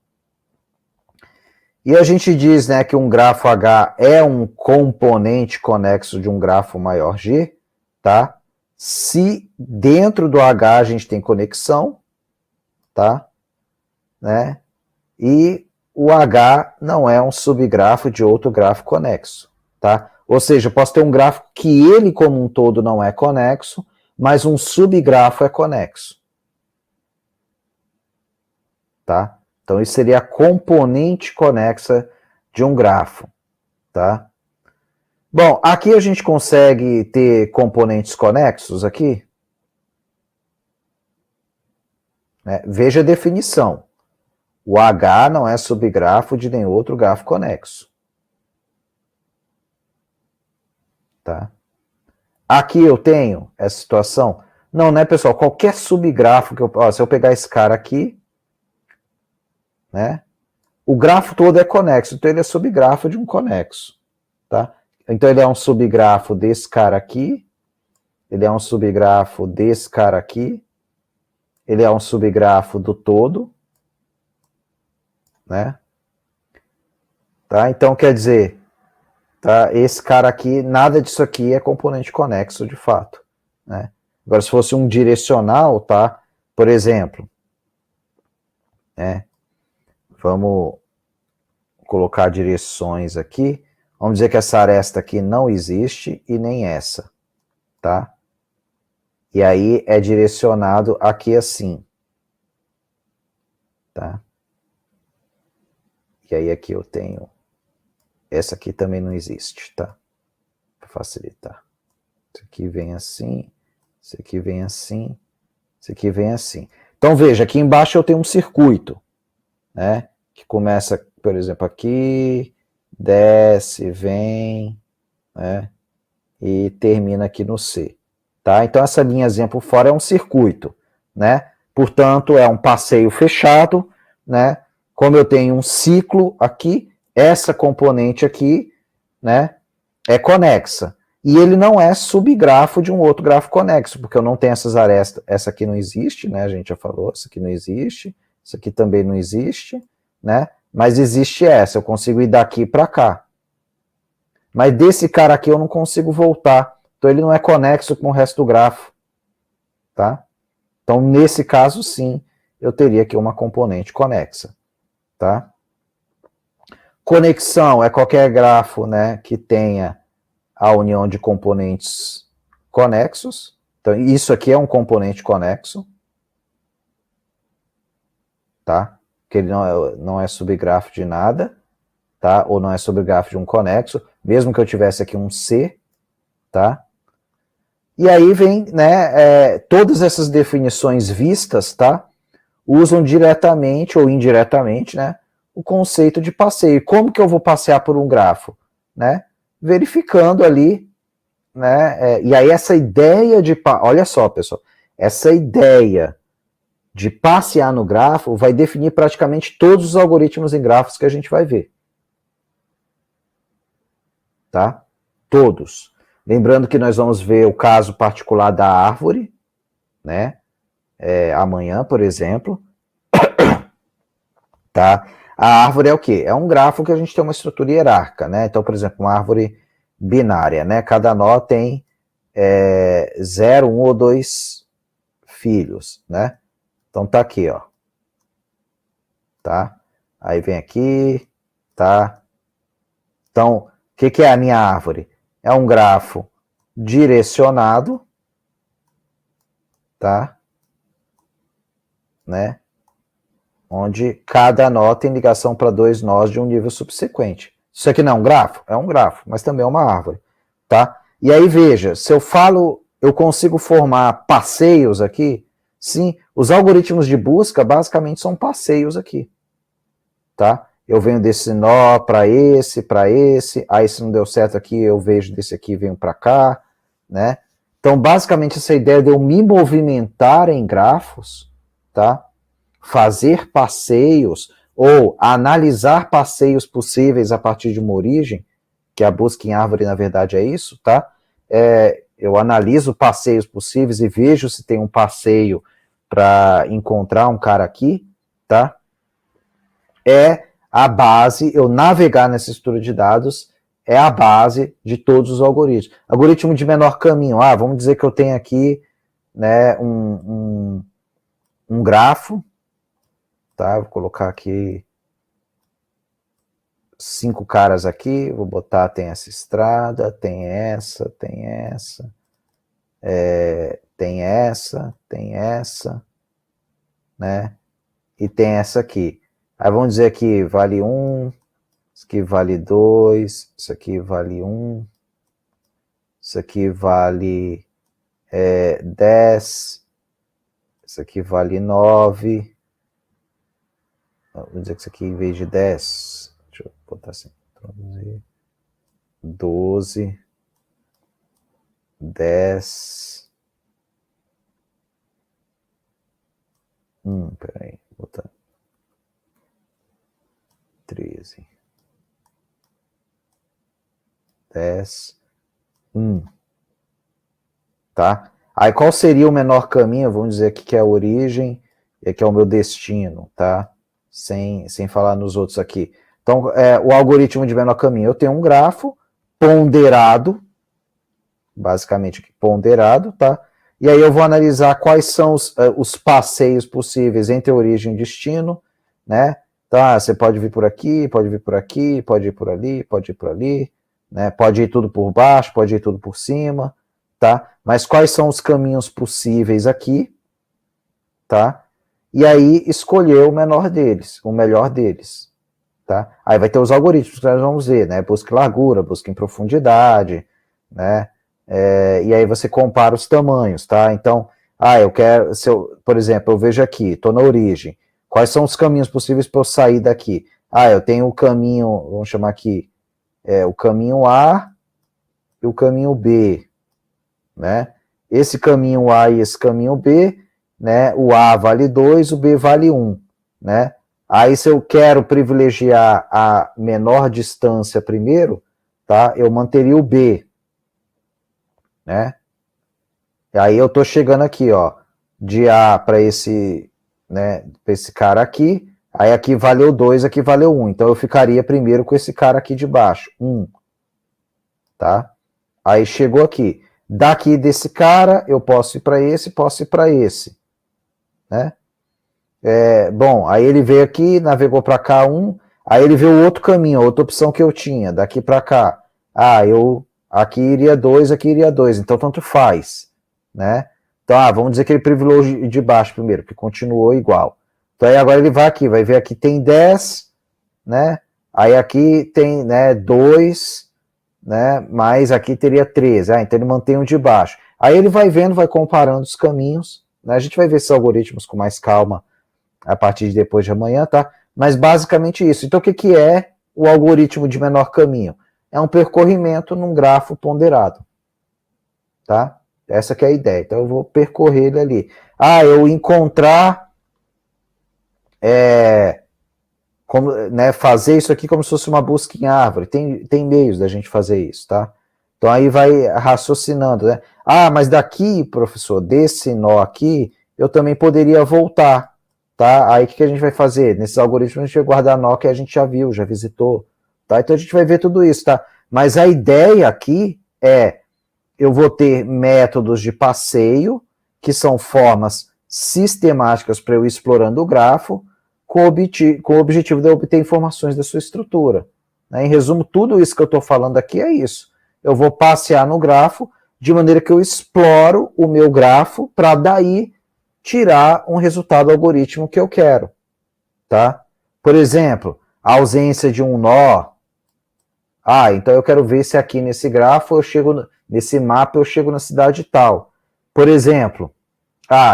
Speaker 1: E a gente diz, né, que um grafo H é um componente conexo de um grafo maior G, tá? Se dentro do H a gente tem conexão, tá? Né? E o H não é um subgrafo de outro grafo conexo, tá? Ou seja, eu posso ter um grafo que ele como um todo não é conexo, mas um subgrafo é conexo, tá? Então, isso seria a componente conexa de um grafo, tá? Bom, aqui a gente consegue ter componentes conexos aqui. Né? Veja a definição. O H não é subgrafo de nenhum outro grafo conexo. Tá? Aqui eu tenho essa situação. Não, né, pessoal? Qualquer subgrafo que eu... Ó, se eu pegar esse cara aqui, né? O grafo todo é conexo, então ele é subgrafo de um conexo, tá? Então ele é um subgrafo desse cara aqui, ele é um subgrafo desse cara aqui, ele é um subgrafo do todo, né? Tá? Então quer dizer, tá? Esse cara aqui, nada disso aqui é componente conexo de fato, né? Agora se fosse um direcional, tá? Por exemplo, né? Vamos colocar direções aqui. Vamos dizer que essa aresta aqui não existe e nem essa, tá? E aí é direcionado aqui assim, tá? E aí aqui eu tenho, essa aqui também não existe, tá? Para facilitar. Isso aqui vem assim, isso aqui vem assim, isso aqui vem assim. Então veja, aqui embaixo eu tenho um circuito, né? Que começa, por exemplo, aqui, desce, vem, né? E termina aqui no C. Tá? Então essa linhazinha por fora é um circuito, né? Portanto, é um passeio fechado, né? Como eu tenho um ciclo aqui, essa componente aqui, né, é conexa. E ele não é subgrafo de um outro grafo conexo, porque eu não tenho essas arestas. Essa aqui não existe, né? A gente já falou, essa aqui não existe, isso aqui também não existe, né? Mas existe essa, eu consigo ir daqui para cá. Mas desse cara aqui eu não consigo voltar. Então ele não é conexo com o resto do grafo, tá? Então nesse caso sim, eu teria aqui uma componente conexa, tá? Conexão é qualquer grafo, né, que tenha a união de componentes conexos. Então isso aqui é um componente conexo, tá? Que ele não é subgrafo de nada, tá? Ou não é subgrafo de um conexo, mesmo que eu tivesse aqui um C, tá? E aí vem, né, todas essas definições vistas, tá, usam diretamente ou indiretamente, né, o conceito de passeio. Como que eu vou passear por um grafo? Né? Verificando ali, né, e aí essa ideia de, olha só, pessoal, essa ideia de passear no grafo vai definir praticamente todos os algoritmos em grafos que a gente vai ver. Tá? Todos. Lembrando que nós vamos ver o caso particular da árvore, né? Amanhã, por exemplo. Tá? A árvore é o quê? É um grafo que a gente tem uma estrutura hierárquica, né? Então, por exemplo, uma árvore binária, né? Cada nó tem 0, 1 ou 2 filhos, né? Então tá aqui, ó. Tá? Aí vem aqui, tá? Então, o que é a minha árvore? É um grafo direcionado, tá? Né? Onde cada nó tem ligação para 2 nós de um nível subsequente. Isso aqui não é um grafo? É um grafo, mas também é uma árvore, tá? E aí veja, se eu falo, eu consigo formar passeios aqui? Sim, os algoritmos de busca basicamente são passeios aqui, tá? eu venho desse nó para esse, aí se não deu certo aqui, eu vejo desse aqui e venho para cá, né? Então, basicamente, essa ideia de eu me movimentar em grafos, tá? Fazer passeios, ou analisar passeios possíveis a partir de uma origem, que a busca em árvore, na verdade, é isso, tá? Eu analiso passeios possíveis e vejo se tem um passeio para encontrar um cara aqui, tá? É a base, eu navegar nessa estrutura de dados é a base de todos os algoritmos. Algoritmo de menor caminho, vamos dizer que eu tenho aqui, né, um grafo, tá? Vou colocar aqui 5 caras aqui, vou botar, tem essa estrada, tem essa, tem essa, tem essa, né? E tem essa aqui. Aí vamos dizer que vale 1, isso aqui vale 2, isso aqui vale 1, isso aqui vale 10, isso aqui vale 9, vamos dizer que isso aqui em vez de 10, deixa eu botar assim, 12, 10, peraí, vou botar 13, 10, 1, tá? Aí qual seria o menor caminho? Vamos dizer aqui que é a origem e aqui é o meu destino, tá? Sem falar nos outros aqui. Então, o algoritmo de menor caminho, eu tenho um grafo ponderado, basicamente ponderado, tá? E aí eu vou analisar quais são os passeios possíveis entre origem e destino, né? Tá, você pode vir por aqui, pode vir por aqui, pode ir por ali, pode ir por ali, né? Pode ir tudo por baixo, pode ir tudo por cima, tá? Mas quais são os caminhos possíveis aqui, tá? E aí escolher o menor deles, o melhor deles, tá? Aí vai ter os algoritmos que nós vamos ver, né? Busca em largura, busca em profundidade, né? E aí você compara os tamanhos, tá? Então, eu quero, por exemplo, eu vejo aqui, estou na origem, quais são os caminhos possíveis para eu sair daqui? Eu tenho o caminho, vamos chamar aqui, o caminho A e o caminho B, né? Esse caminho A e esse caminho B, né? O A vale 2, o B vale 1, né? Aí se eu quero privilegiar a menor distância primeiro, tá? Eu manteria o B, né? E aí eu tô chegando aqui, ó, de A para esse, né, para esse cara aqui, aí aqui valeu 2, aqui valeu 1, então eu ficaria primeiro com esse cara aqui de baixo, 1, tá? Aí chegou aqui, daqui desse cara eu posso ir para esse, posso ir para esse, né? Bom, aí ele veio aqui, navegou para cá 1, aí ele viu outro caminho, outra opção que eu tinha, daqui para cá, eu aqui iria 2, aqui iria 2, então tanto faz, né? Então, vamos dizer que ele privilegiou de baixo primeiro, que continuou igual. Então, aí agora ele vai aqui, vai ver aqui tem 10, né? Aí aqui tem, né, 2, né? Mas aqui teria 13, então ele mantém o de baixo. Aí ele vai vendo, vai comparando os caminhos, né? A gente vai ver esses algoritmos com mais calma a partir de depois de amanhã, tá? Mas basicamente isso. Então, o que é o algoritmo de menor caminho? É um percorrimento num grafo ponderado, tá? Essa que é a ideia. Então, eu vou percorrer ele ali. Eu encontrar, como, né, fazer isso aqui como se fosse uma busca em árvore. Tem meios da gente fazer isso, tá? Então, aí vai raciocinando, né? Mas daqui, professor, desse nó aqui, eu também poderia voltar, tá? Aí, o que a gente vai fazer? Nesses algoritmos, a gente vai guardar nó que a gente já viu, já visitou, tá? Então, a gente vai ver tudo isso, tá? Mas a ideia aqui eu vou ter métodos de passeio, que são formas sistemáticas para eu ir explorando o grafo, com o objetivo de eu obter informações da sua estrutura, né? Em resumo, tudo isso que eu estou falando aqui é isso. Eu vou passear no grafo, de maneira que eu exploro o meu grafo, para daí tirar um resultado algoritmo que eu quero, tá? Por exemplo, a ausência de um nó. Então eu quero ver se aqui nesse grafo eu chego, nesse mapa eu chego na cidade tal. Por exemplo,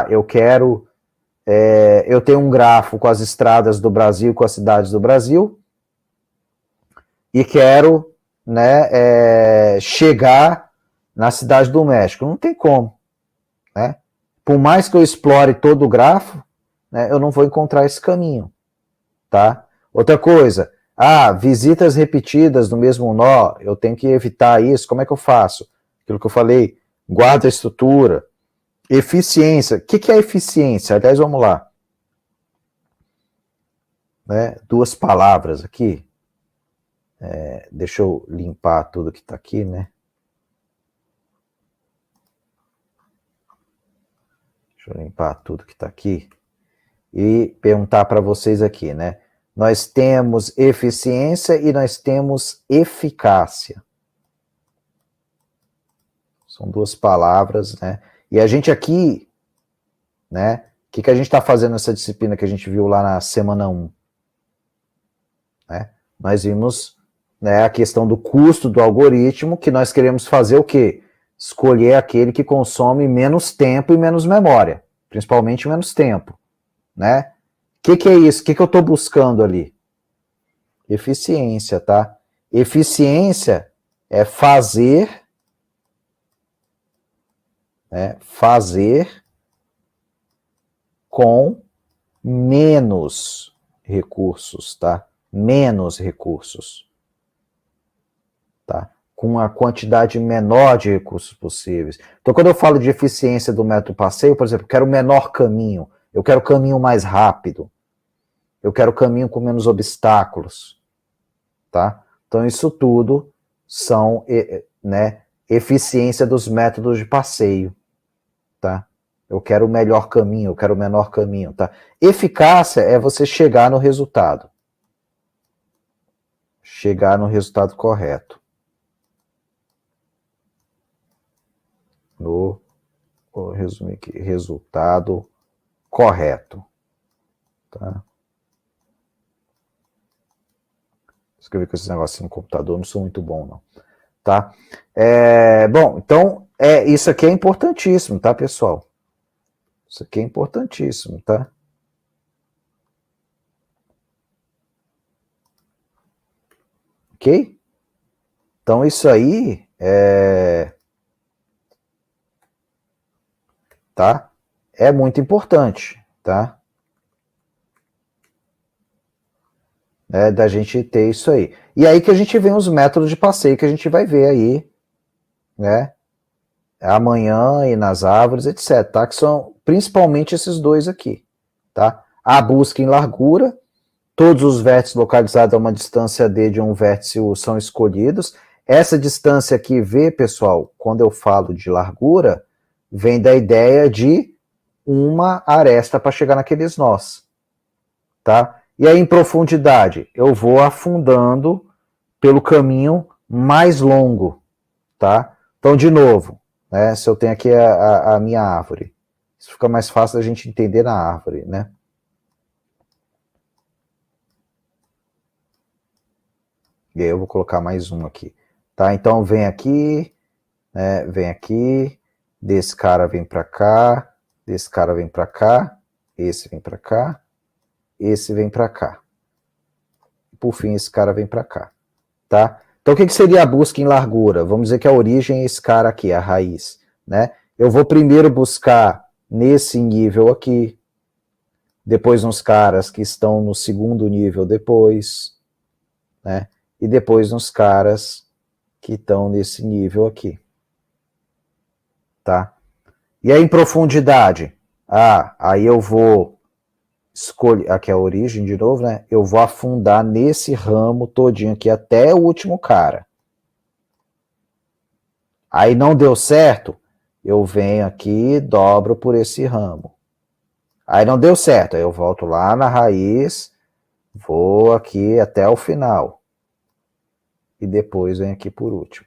Speaker 1: eu quero, eu tenho um grafo com as estradas do Brasil, com as cidades do Brasil, e quero, né, chegar na Cidade do México. Não tem como, né? Por mais que eu explore todo o grafo, né, eu não vou encontrar esse caminho, tá? Outra coisa, visitas repetidas no mesmo nó, eu tenho que evitar isso, como é que eu faço? Aquilo que eu falei, guarda a estrutura, eficiência. O que é eficiência? Aliás, vamos lá. Né, duas palavras aqui. Deixa eu limpar tudo que está aqui, né? Deixa eu limpar tudo que está aqui e perguntar para vocês aqui, né? Nós temos eficiência e nós temos eficácia. São duas palavras, né? E a gente aqui, né? O que a gente está fazendo nessa disciplina que a gente viu lá na semana 1? Né? Nós vimos, né, a questão do custo do algoritmo, que nós queremos fazer o quê? Escolher aquele que consome menos tempo e menos memória, principalmente menos tempo, né? O que é isso? O que eu estou buscando ali? Eficiência, tá? Eficiência é fazer, né, fazer com menos recursos, tá? Menos recursos, tá? Com uma quantidade menor de recursos possíveis. Então, quando eu falo de eficiência do método passeio, por exemplo, eu quero o menor caminho, eu quero o caminho mais rápido, eu quero o caminho com menos obstáculos, tá? Então, isso tudo são, né, eficiência dos métodos de passeio, tá? Eu quero o melhor caminho, eu quero o menor caminho, tá? Eficácia é você chegar no resultado. Chegar no resultado correto. Vou resumir aqui, resultado correto. Tá? Escrever com esse negócio no computador, não sou muito bom, não. Tá? Bom, então, isso aqui é importantíssimo, tá, pessoal? Isso aqui é importantíssimo, tá? Ok? Então, isso aí tá? É muito importante, tá? Da gente ter isso aí. E aí que a gente vê os métodos de passeio que a gente vai ver aí, né? Amanhã e nas árvores, etc, tá? Que são principalmente esses dois aqui, tá? A busca em largura, todos os vértices localizados a uma distância d de um vértice U são escolhidos. Essa distância aqui, V, pessoal, quando eu falo de largura, vem da ideia de uma aresta para chegar naqueles nós, tá? E aí, em profundidade, eu vou afundando pelo caminho mais longo, tá? Então, de novo, né, se eu tenho aqui a minha árvore, isso fica mais fácil da gente entender na árvore, né? E aí eu vou colocar mais um aqui, tá? Então, vem aqui, né, vem aqui, desse cara vem para cá, desse cara vem para cá, esse vem para cá, esse vem para cá. Por fim, esse cara vem para cá, tá? Então, o que seria a busca em largura? Vamos dizer que a origem é esse cara aqui, a raiz, né? Eu vou primeiro buscar nesse nível aqui, depois nos caras que estão no segundo nível depois, né? E depois nos caras que estão nesse nível aqui, tá? E aí, em profundidade? Aí eu vou escolher, aqui é a origem de novo, né? Eu vou afundar nesse ramo todinho aqui até o último cara. Aí não deu certo, eu venho aqui e dobro por esse ramo. Aí não deu certo, aí eu volto lá na raiz, vou aqui até o final. E depois venho aqui por último,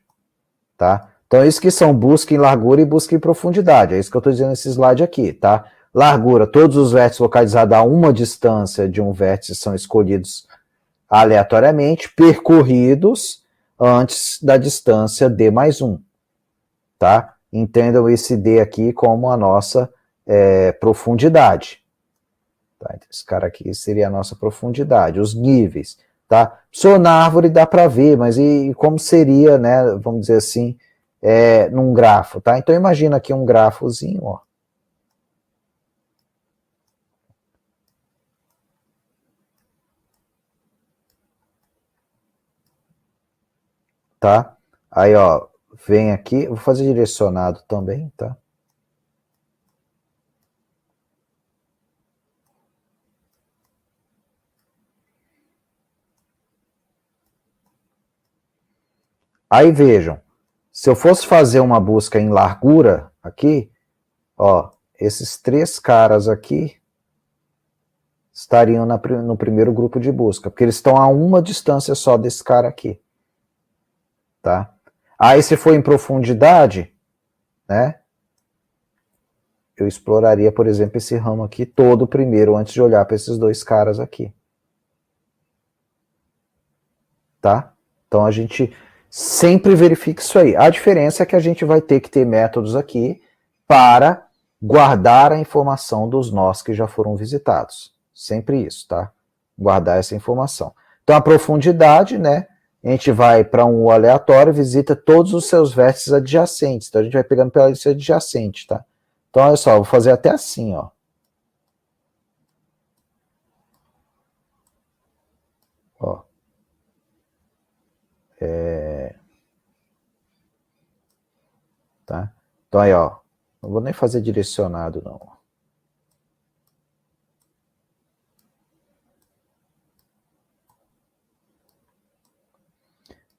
Speaker 1: tá? Então, isso que são busca em largura e busca em profundidade. É isso que eu estou dizendo nesse slide aqui, tá? Largura, todos os vértices localizados a uma distância de um vértice são escolhidos aleatoriamente, percorridos antes da distância d mais 1, tá? Entendam esse d aqui como a nossa profundidade. Tá? Então, esse cara aqui seria a nossa profundidade, os níveis. tá? Só na árvore dá para ver, mas e como seria, né, vamos dizer assim, num grafo, tá? Então imagina aqui um grafozinho, ó. Tá? Aí, ó, vem aqui, vou fazer direcionado também, tá? Aí vejam, se eu fosse fazer uma busca em largura aqui, ó, esses três caras aqui estariam no primeiro grupo de busca, porque eles estão a uma distância só desse cara aqui, tá? Aí se for em profundidade, né, eu exploraria, por exemplo, esse ramo aqui todo primeiro, antes de olhar para esses dois caras aqui, tá? Então a gente sempre verifica isso aí. A diferença é que a gente vai ter que ter métodos aqui para guardar a informação dos nós que já foram visitados. Sempre isso, tá? Guardar essa informação. Então a profundidade, né? A gente vai para um aleatório, visita todos os seus vértices adjacentes. Então a gente vai pegando pela lista adjacente, tá? Então olha só, vou fazer até assim, ó. Ó. Tá? Então aí, ó. Não vou nem fazer direcionado, não.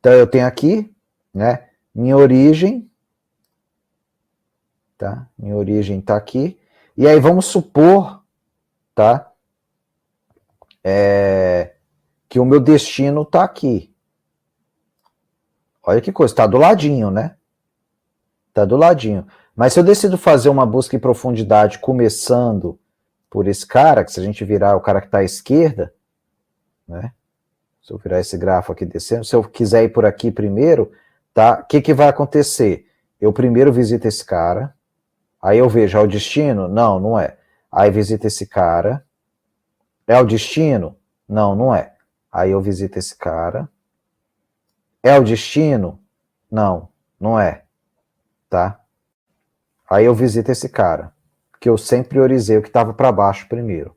Speaker 1: Então eu tenho aqui, né, minha origem, tá? Minha origem está aqui. E aí vamos supor, tá? Que o meu destino está aqui. Olha que coisa, está do ladinho, né? Está do ladinho. Mas se eu decido fazer uma busca em profundidade começando por esse cara, que se a gente virar o cara que está à esquerda, né? Se eu virar esse grafo aqui descendo, se eu quiser ir por aqui primeiro, tá? O que vai acontecer? Eu primeiro visito esse cara, aí eu vejo, é o destino? Não, não é. Aí visita esse cara. É o destino? Não, não é. Aí eu visito esse cara. É o destino? Não, não é. Tá? Aí eu visito esse cara, que eu sempre priorizei o que estava para baixo primeiro.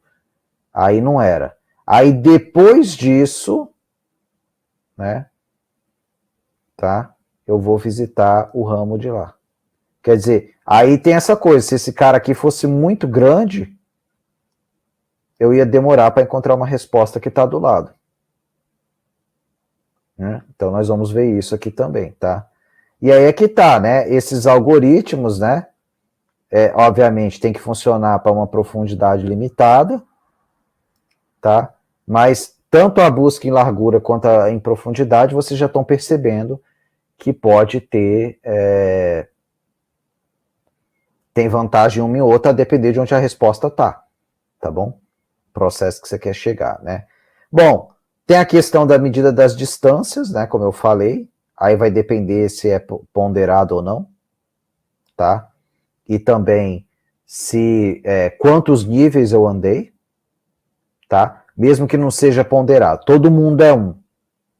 Speaker 1: Aí não era. Aí depois disso, né? Tá? Eu vou visitar o ramo de lá. Quer dizer, aí tem essa coisa, se esse cara aqui fosse muito grande, eu ia demorar para encontrar uma resposta que está do lado. Né? Então nós vamos ver isso aqui também, tá? E aí é que tá, né? Esses algoritmos, né? Obviamente tem que funcionar para uma profundidade limitada, tá? Mas tanto a busca em largura quanto em profundidade, vocês já estão percebendo que pode ter tem vantagem uma e outra a depender de onde a resposta tá bom? Processo que você quer chegar, né? Bom, tem a questão da medida das distâncias, né? Como eu falei, aí vai depender se é ponderado ou não, tá? E também se quantos níveis eu andei, tá? Mesmo que não seja ponderado, todo mundo é um,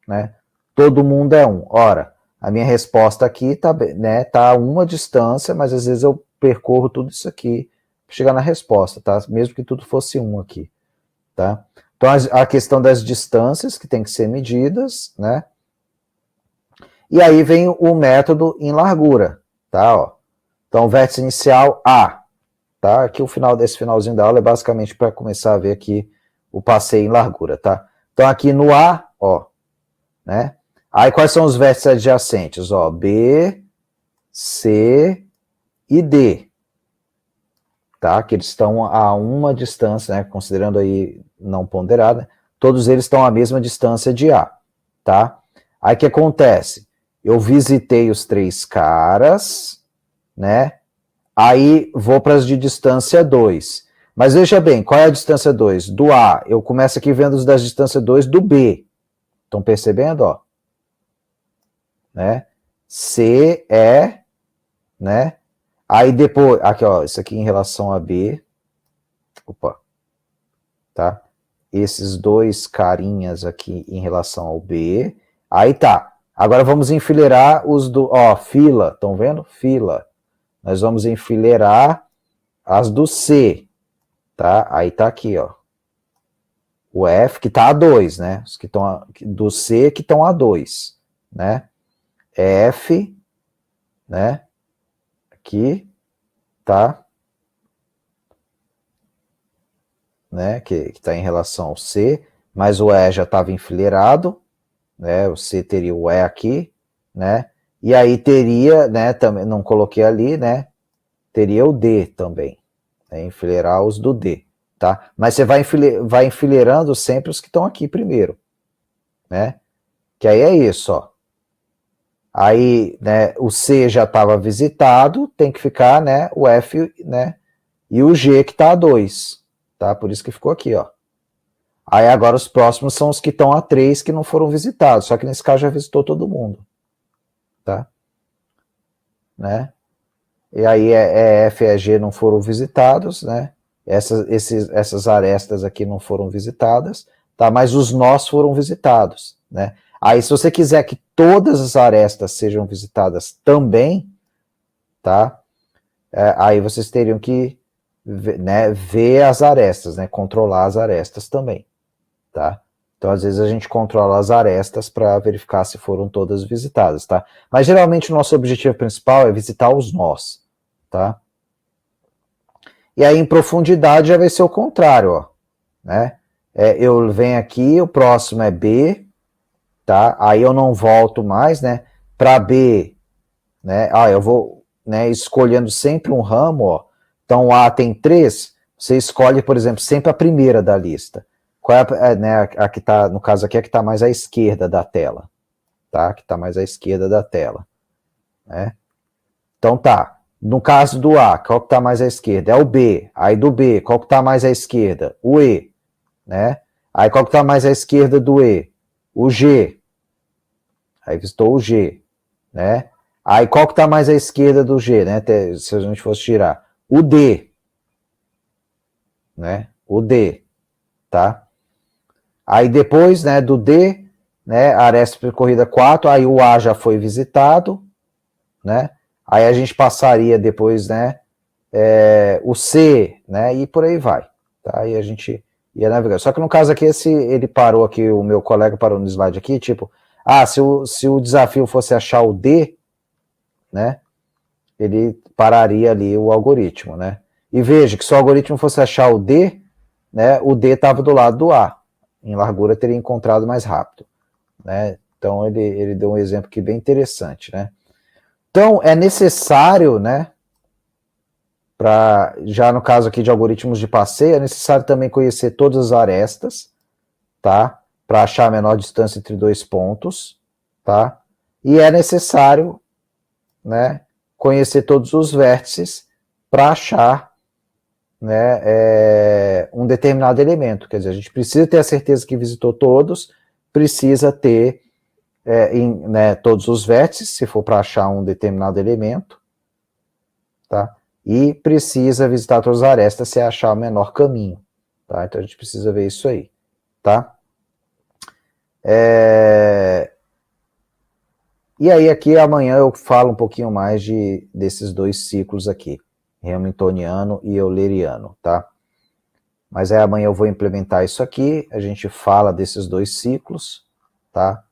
Speaker 1: né? Todo mundo é um. Ora, a minha resposta aqui tá, né, tá a uma distância, mas às vezes eu percorro tudo isso aqui para chegar na resposta, tá? Mesmo que tudo fosse um aqui, tá? Então a questão das distâncias que tem que ser medidas, né? E aí vem o método em largura, tá? Ó. Então vértice inicial A, tá? Aqui o final desse finalzinho da aula é basicamente para começar a ver aqui o passeio em largura, tá? Então aqui no A, ó, né? Aí quais são os vértices adjacentes? Ó, B, C e D, tá? Que eles estão a uma distância, né? Considerando aí não ponderada, todos eles estão à mesma distância de A, tá? Aí o que acontece? Eu visitei os três caras, né? Aí vou para as de distância 2. Mas veja bem, qual é a distância 2? Do A, eu começo aqui vendo os das distância 2 do B. Estão percebendo, ó? Né? C é, né? Aí depois, aqui ó, isso aqui em relação a B. Opa. Tá? esses dois carinhas aqui em relação ao B. Aí tá. Agora vamos enfileirar os do... Ó, fila, estão vendo? Fila. Nós vamos enfileirar as do C, tá? Aí tá aqui, ó. O F que tá a 2, né? Os que estão do C que estão a 2, né? F, né? Aqui, tá? Né? Que está em relação ao C, mas o E já estava enfileirado, né? O C teria o E aqui, né? E aí teria, né? Também não coloquei ali, né? Teria o D também, né? Enfileirar os do D, tá? Mas você vai enfileirando sempre os que estão aqui primeiro, né? Que aí é isso, ó. Aí, né, o C já estava visitado, tem que ficar, né, o F, né, e o G que está a 2, tá? Por isso que ficou aqui, ó. Aí agora os próximos são os que estão a 3 que não foram visitados, só que nesse caso já visitou todo mundo, tá? Né? E aí F e G não foram visitados, né? Essas arestas aqui não foram visitadas, tá? Mas os nós foram visitados, né? Aí se você quiser que todas as arestas sejam visitadas também, tá? Aí vocês teriam que ver as arestas, né? Controlar as arestas também, tá? Então, às vezes, a gente controla as arestas para verificar se foram todas visitadas, tá? Mas, geralmente, o nosso objetivo principal é visitar os nós, tá? E aí, em profundidade, já vai ser o contrário, ó, né? Eu venho aqui, o próximo é B, tá? Aí eu não volto mais, né? Para B, né? Eu vou, né, escolhendo sempre um ramo, ó. Então, o A tem 3, você escolhe, por exemplo, sempre a primeira da lista. Qual é, né, a que tá, no caso aqui, a que está mais à esquerda da tela, tá? Que está mais à esquerda da tela, né? Então tá, no caso do A, qual que está mais à esquerda? É o B. Aí do B, qual que está mais à esquerda? O E, né? Aí qual que está mais à esquerda do E? O G. Aí visitou o G, né? Aí qual que está mais à esquerda do G, né? Se a gente fosse tirar. O D, né? O D, tá? Aí depois, né, do D, né, aresta percorrida 4, aí o A já foi visitado, né? Aí a gente passaria depois, né, o C, né, e por aí vai, tá? Aí a gente ia navegar. Só que no caso aqui, ele parou aqui, o meu colega parou no slide aqui, tipo, se o desafio fosse achar o D, né, ele pararia ali o algoritmo, né? E veja que se o algoritmo fosse achar o D, né, o D estava do lado do A. Em largura teria encontrado mais rápido, né? Então ele deu um exemplo aqui bem interessante, né? Então é necessário, né, já no caso aqui de algoritmos de passeio, é necessário também conhecer todas as arestas, tá? Para achar a menor distância entre dois pontos, tá? E é necessário, né, conhecer todos os vértices para achar, né, um determinado elemento. Quer dizer, a gente precisa ter a certeza que visitou todos, precisa ter né, todos os vértices, se for para achar um determinado elemento, tá? E precisa visitar todas as arestas se achar o menor caminho, tá? Então a gente precisa ver isso aí, tá? E aí aqui amanhã eu falo um pouquinho mais desses dois ciclos aqui, hamiltoniano e euleriano, tá? Mas aí amanhã eu vou implementar isso aqui, a gente fala desses dois ciclos, tá?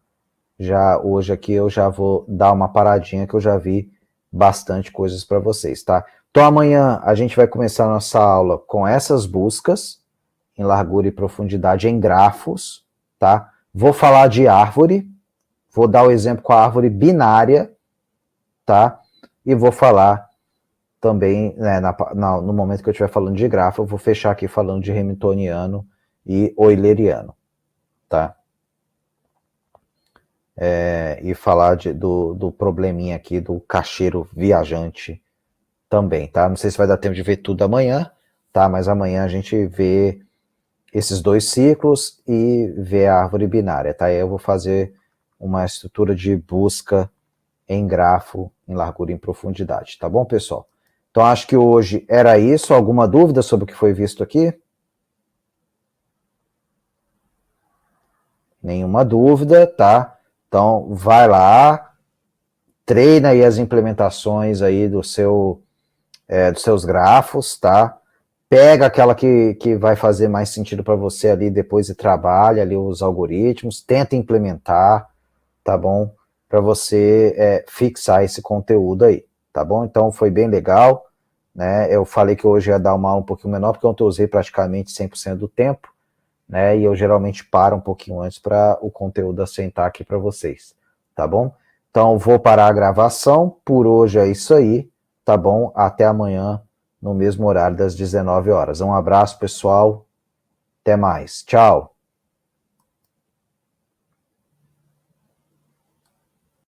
Speaker 1: Já hoje aqui eu já vou dar uma paradinha que eu já vi bastante coisas para vocês, tá? Então amanhã a gente vai começar a nossa aula com essas buscas em largura e profundidade em grafos, tá? Vou falar de árvore, vou dar o exemplo com a árvore binária, tá? E vou falar também, né, no momento que eu estiver falando de grafo, eu vou fechar aqui falando de hamiltoniano e euleriano, tá? E falar do probleminha aqui do caixeiro viajante também, tá? Não sei se vai dar tempo de ver tudo amanhã, tá? Mas amanhã a gente vê esses dois ciclos e vê a árvore binária, tá? Aí eu vou fazer uma estrutura de busca em grafo, em largura e em profundidade, tá bom, pessoal? Então acho que hoje era isso. Alguma dúvida sobre o que foi visto aqui? nenhuma dúvida, tá? Então, vai lá, treina aí as implementações aí dos seus grafos, tá? Pega aquela que vai fazer mais sentido para você ali depois e trabalha ali os algoritmos, tenta implementar, tá bom? Para você fixar esse conteúdo aí, tá bom? Então foi bem legal, né? Eu falei que hoje ia dar uma aula um pouquinho menor, porque ontem eu usei praticamente 100% do tempo, né? E eu geralmente paro um pouquinho antes para o conteúdo assentar aqui para vocês, tá bom? Então vou parar a gravação, por hoje é isso aí, tá bom? Até amanhã, no mesmo horário das 19 horas. Um abraço, pessoal, até mais, tchau!